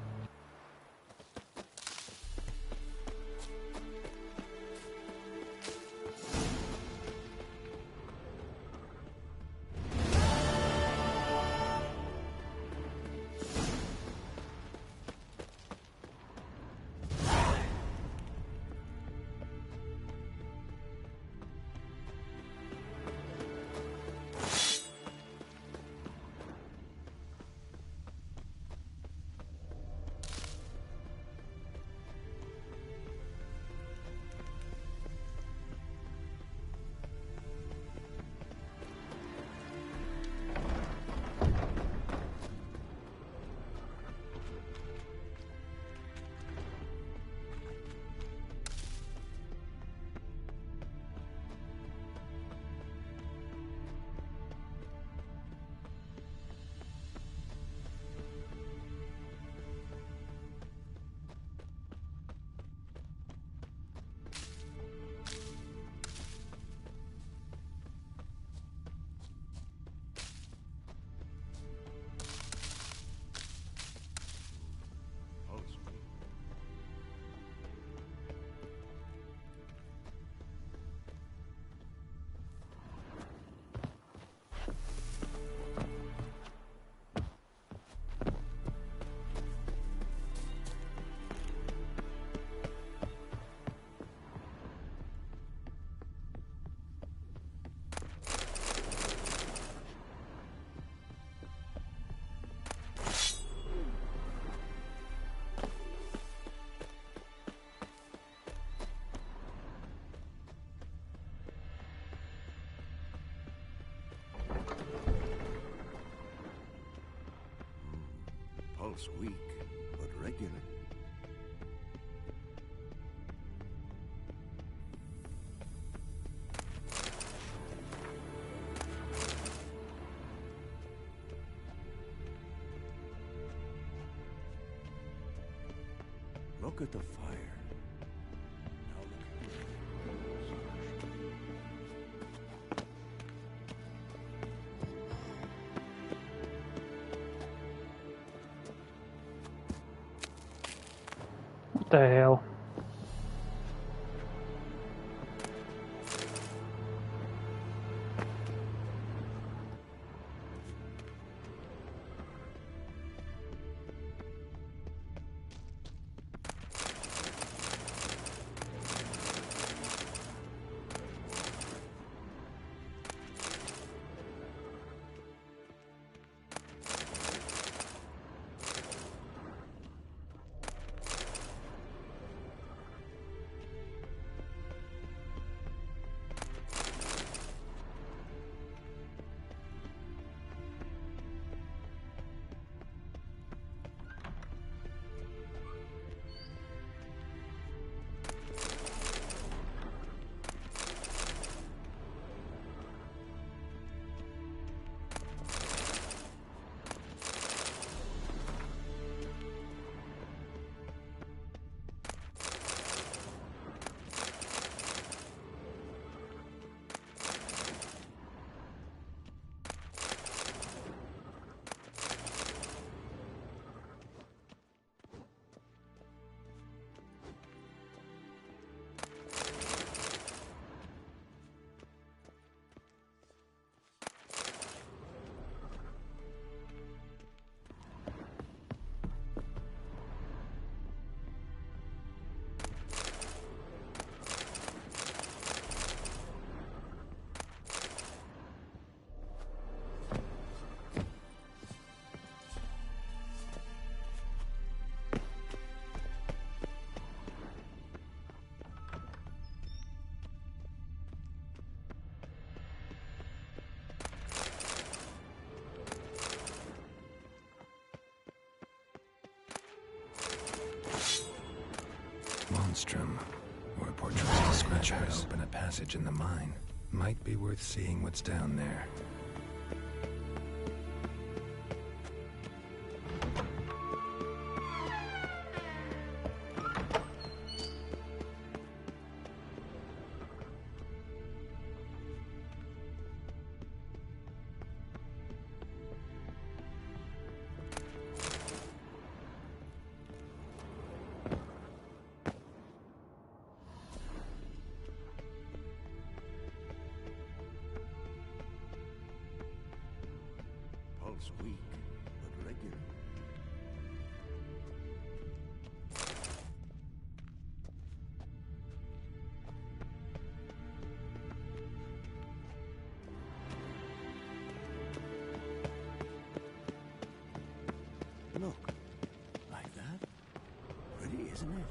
Pulse weak, but regular. Look at the fire. Now look What the hell? Monstrum, or a portrait scratchers open a passage in the mine. Might be worth seeing what's down there. Pulse weak, but regular. Look, like that? Pretty, isn't it?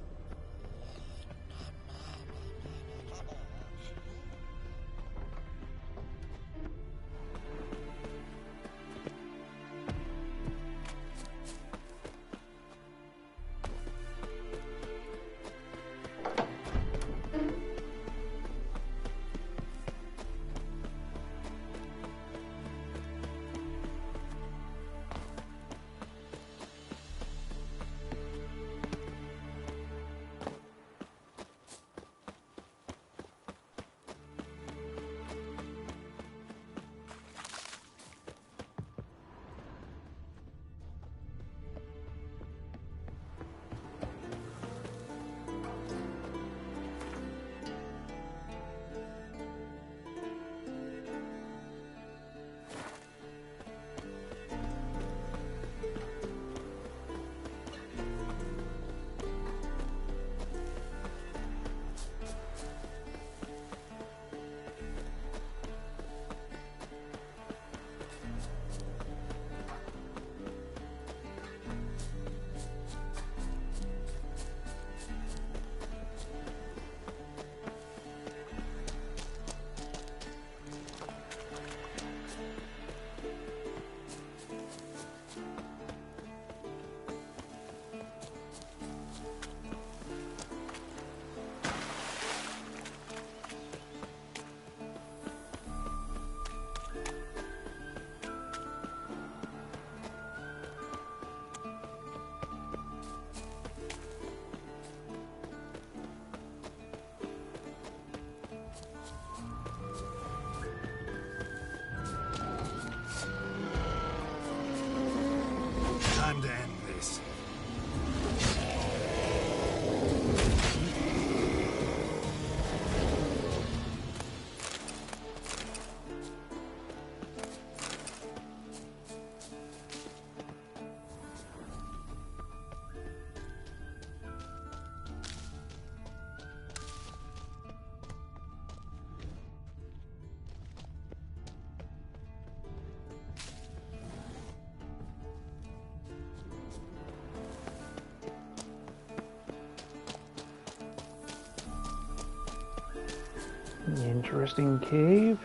Interesting cave.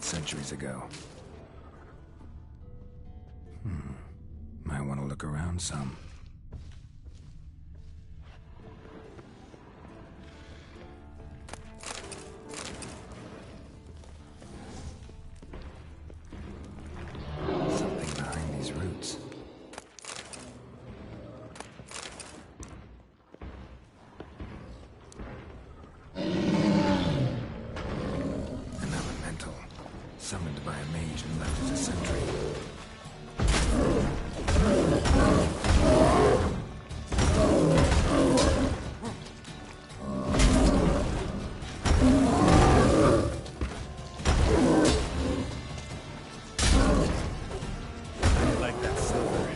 Centuries ago. Might want to look around some. Something behind these roots. Summoned by a mage and left as a sentry. I like that silver.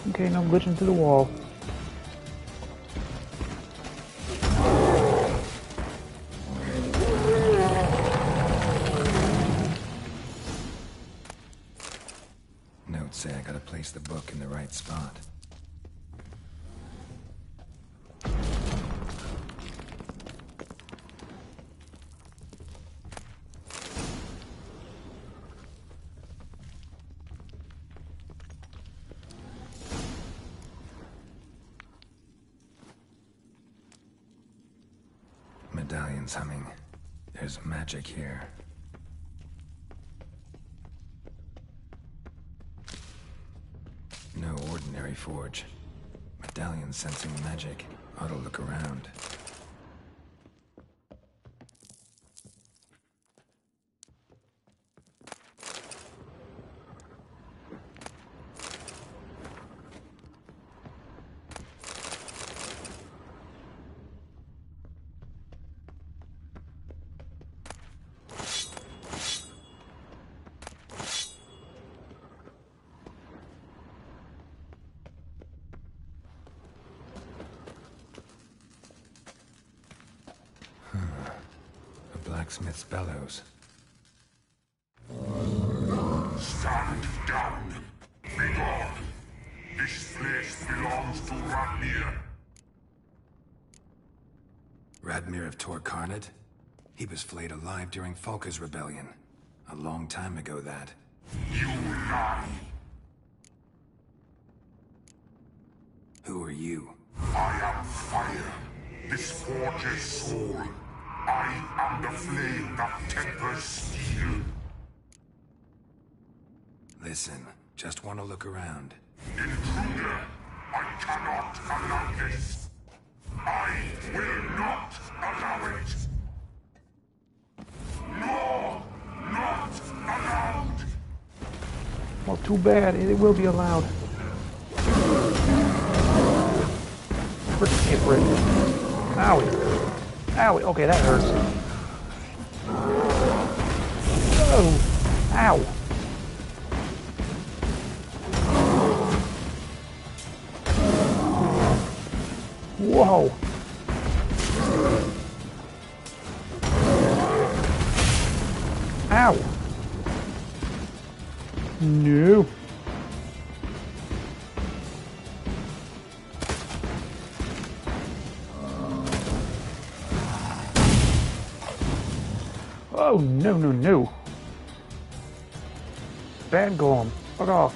Okay, no glitching through the wall. Notes say I gotta place the book in the right spot. Medallion's humming. There's magic here. No ordinary forge. Medallion sensing magic. Ought to look around. Blacksmith's bellows. Stand down. Be gone. This place belongs to Radmir. Radmir of Torcarnad? He was flayed alive during Falka's rebellion. A long time ago, that. You lie. Who are you? I am fire. This forge's soul. I am the flame that tempers steel. Listen, just want to look around. Intruder, I cannot allow this. I will not allow it. No, not allowed. Well, too bad. It will be allowed. Frick, Frick. Owie. Owie. Okay, that hurts. Oh. Ow. Whoa. Ow. No. Oh, no, no, no. Bad golem. Fuck off.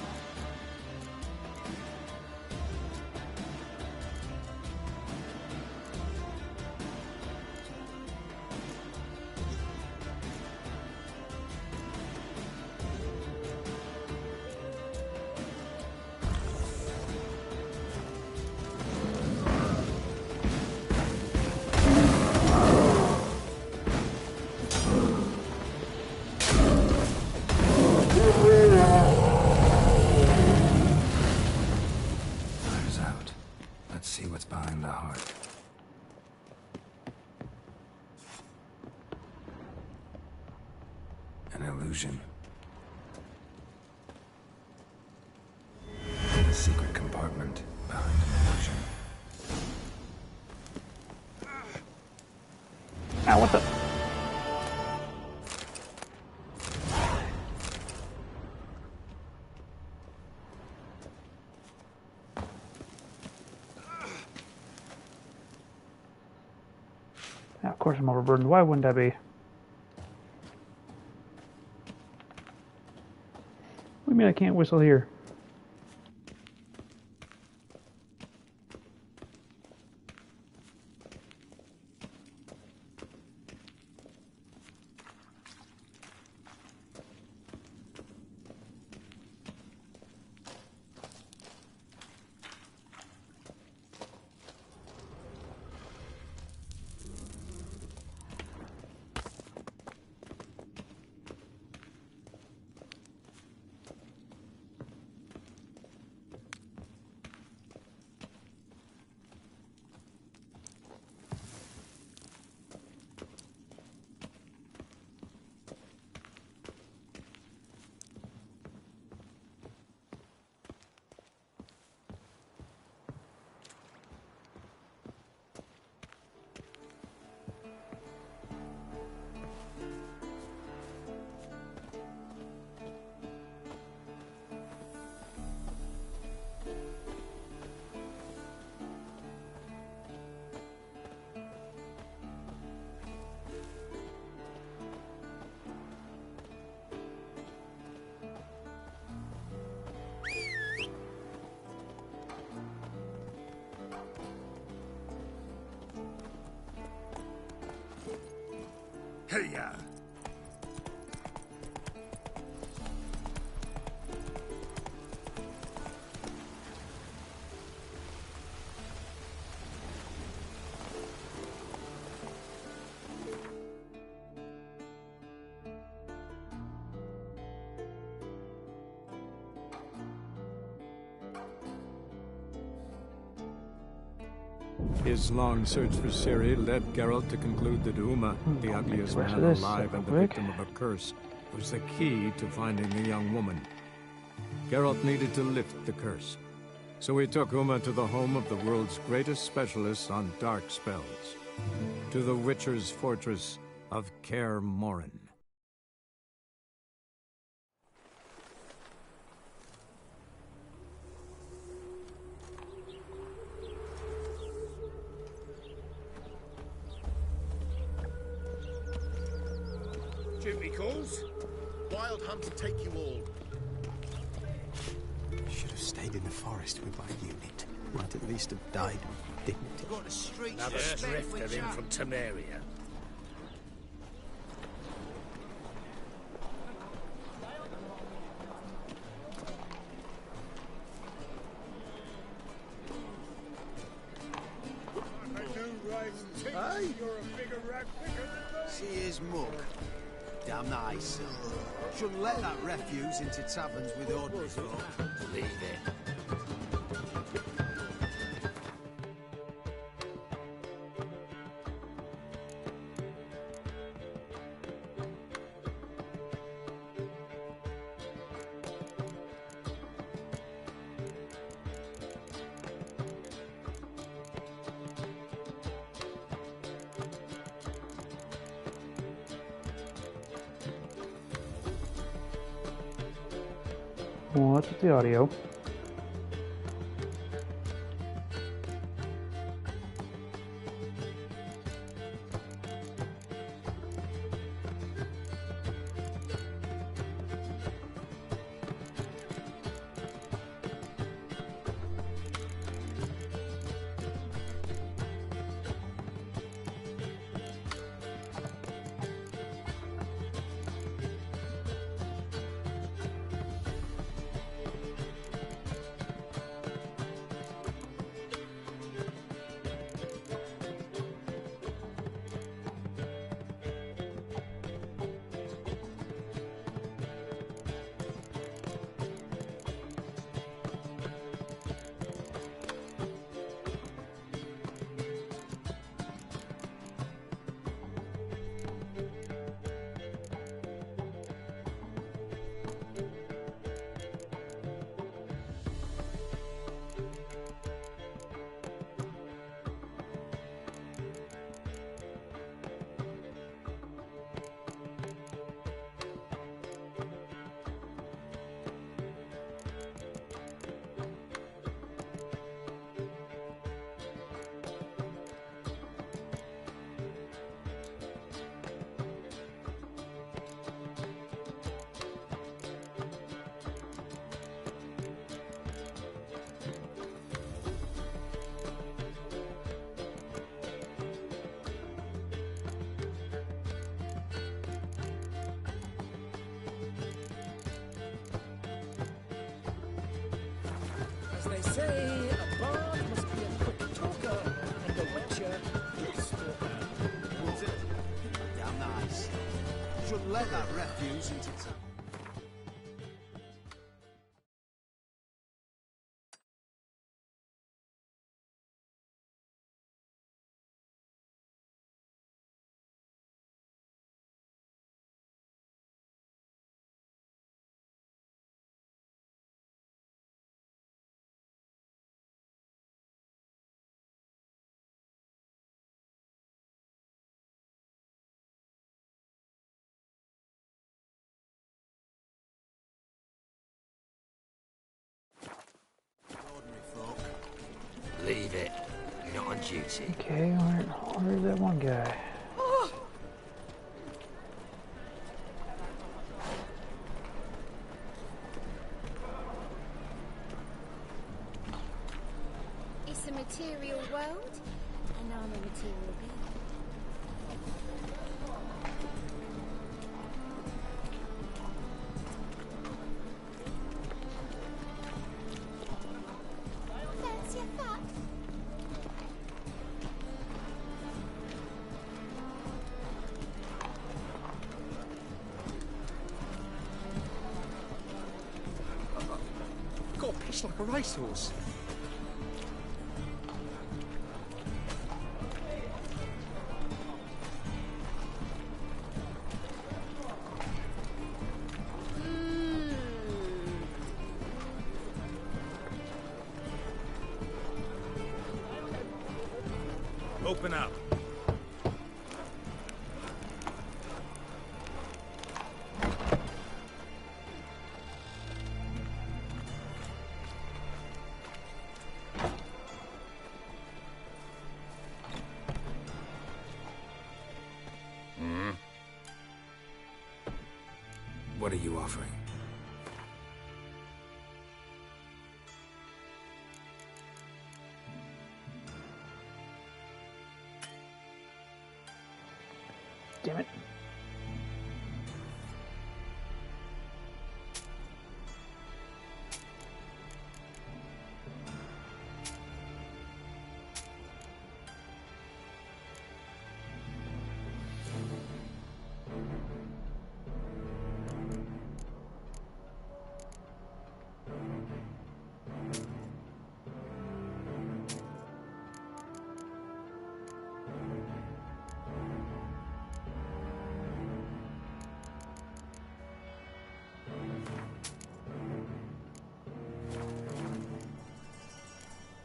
Let's see what's behind the heart. An illusion. A secret compartment behind an illusion. Ow, what the? Of course I'm overburdened. Why wouldn't I be? What do you mean I can't whistle here? Hey-ya! His long search for Ciri led Geralt to conclude that Uma, the ugliest man alive and the victim of a curse, was the key to finding the young woman. Geralt needed to lift the curse, so he took Uma to the home of the world's greatest specialist on dark spells, to the Witcher's fortress of Kaer Morhen. Duty calls. Wild hunt to take you all. Should have stayed in the forest with my unit. Might at least have died with dignity. Got a street Another drifter in from Temeria. Hey? She is muck. Damn nice. Shouldn't let that refuse into taverns with ordinary folk. Leave it. What's with the audio? say a bard must be a quick talker, and a witcher a stalker. Would it? Damn nice. Shouldn't let that refuse into town. Leave it. You're not on duty. Okay, where's that one guy? It's a material world, and I'm a material being. Fancy a fuck? Got pissed like a racehorse. Open up. What are you offering? Damn it.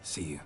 See you.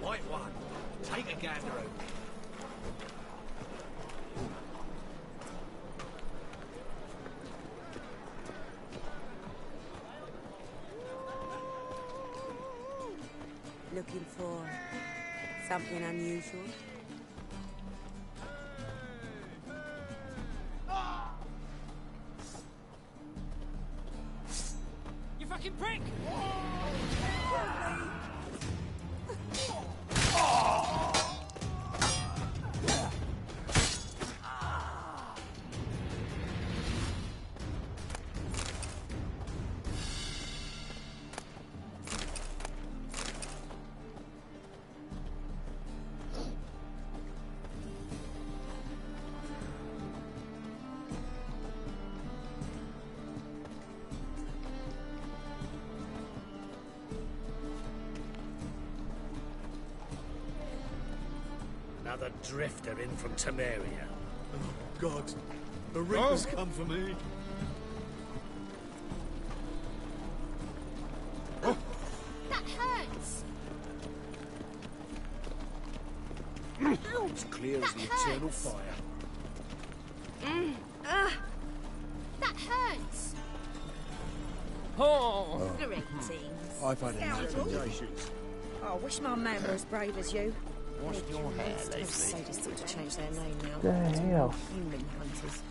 White one. Take a gander over. Looking for something unusual? You fucking prick! Another drifter in from Temeria. Oh, God. The Reapers come for me. It's clear as the eternal fire. That hurts. Oh, greetings. I've had enough of nations. Oh, I wish my man were as brave as you. Washed your hair Those lately? sadists seem to change their name now. The hell? Human hunters.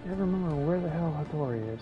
I never remember where the hell Hattori is.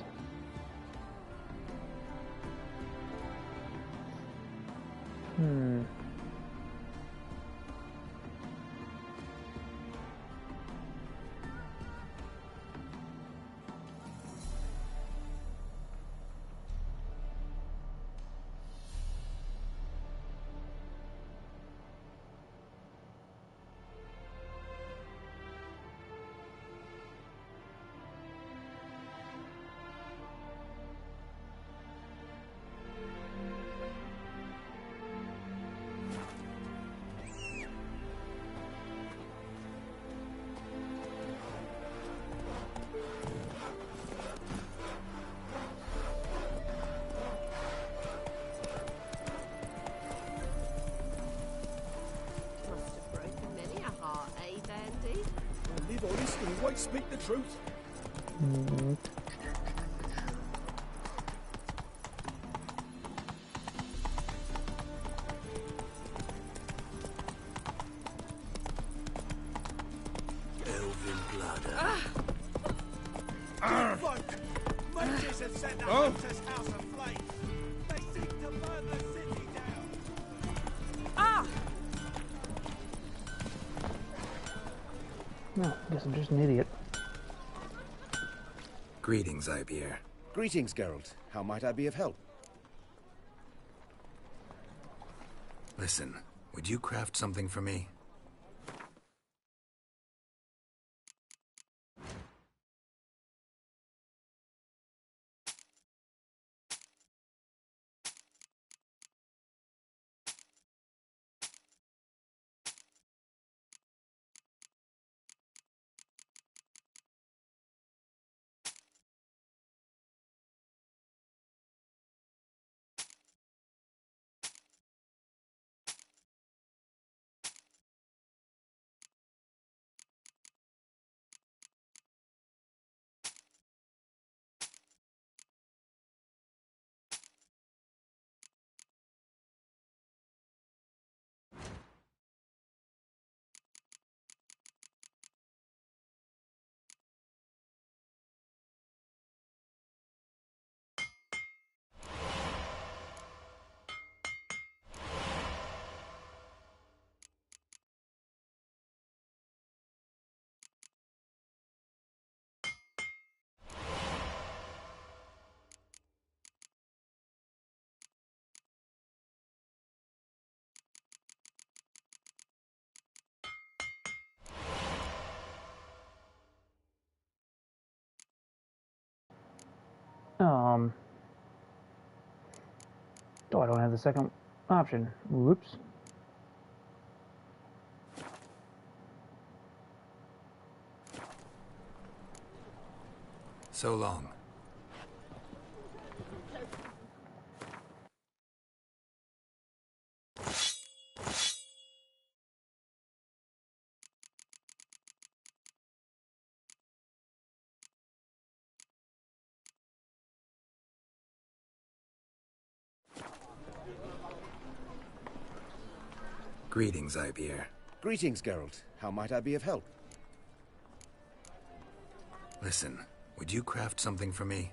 Live honest and always speak the truth. Elven blood. Good folk! Mages have set the Hunter's house aflame. They seek to burn the city down. No, I guess I'm just an idiot. Greetings, Ibeer. Greetings, Geralt. How might I be of help? Listen, would you craft something for me? Oh, I don't have the second option. Whoops. So long. Greetings, Ibeer. Greetings, Geralt. How might I be of help? Listen, would you craft something for me?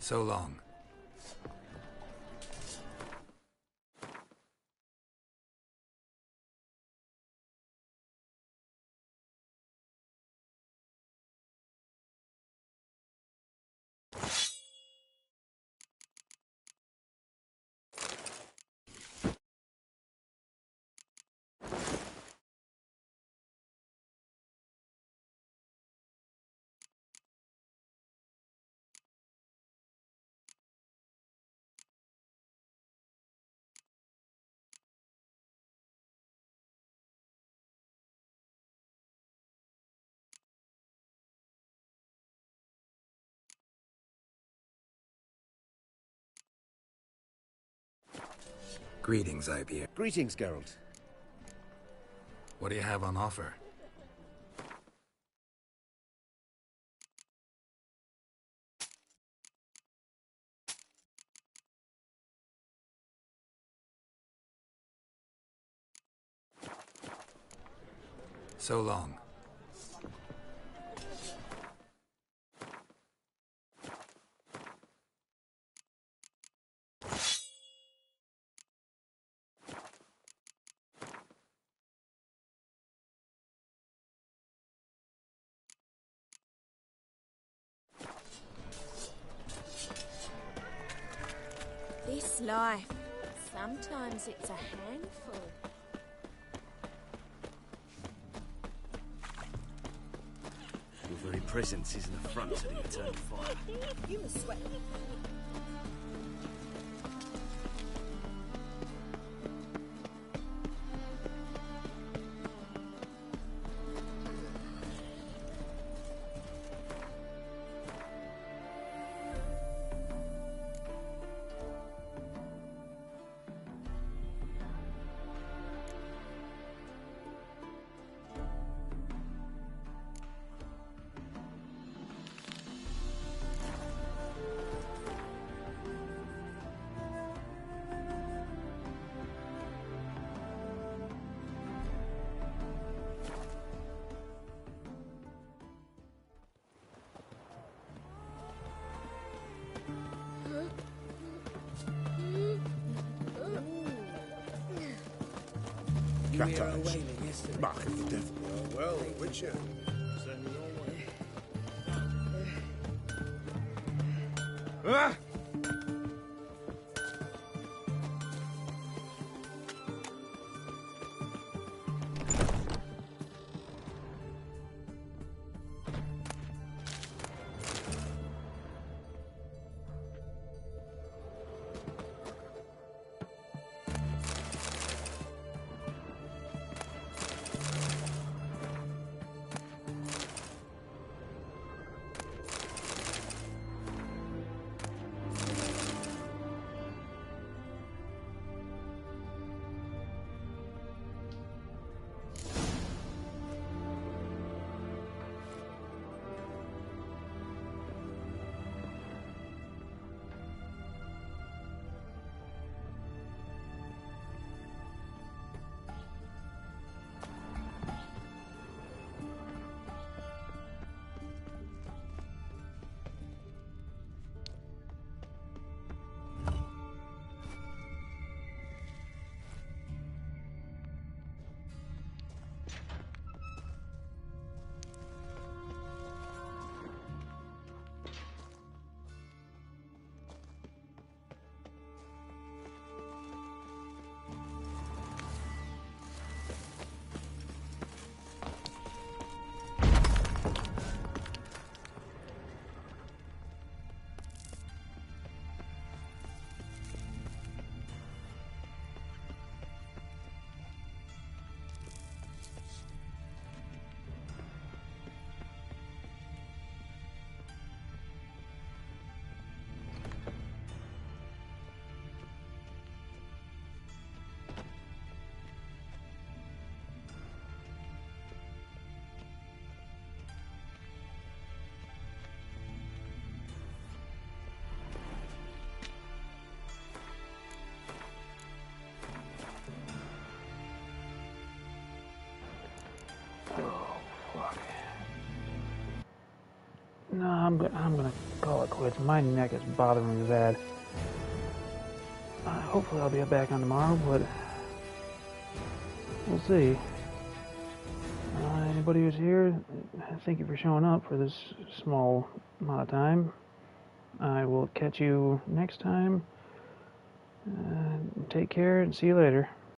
So long. Greetings, Ibeer. Greetings, Geralt. What do you have on offer? So long. This life, sometimes it's a handful. Your very presence is an affront to the eternal fire. You must sweat. Cat eyes. Mark of the devil. Well, Witcher. Ah! No, I'm gonna call it quits. My neck is bothering me bad. Hopefully I'll be back on tomorrow, but we'll see. Anybody who's here, thank you for showing up for this small amount of time. I will catch you next time. Take care and see you later.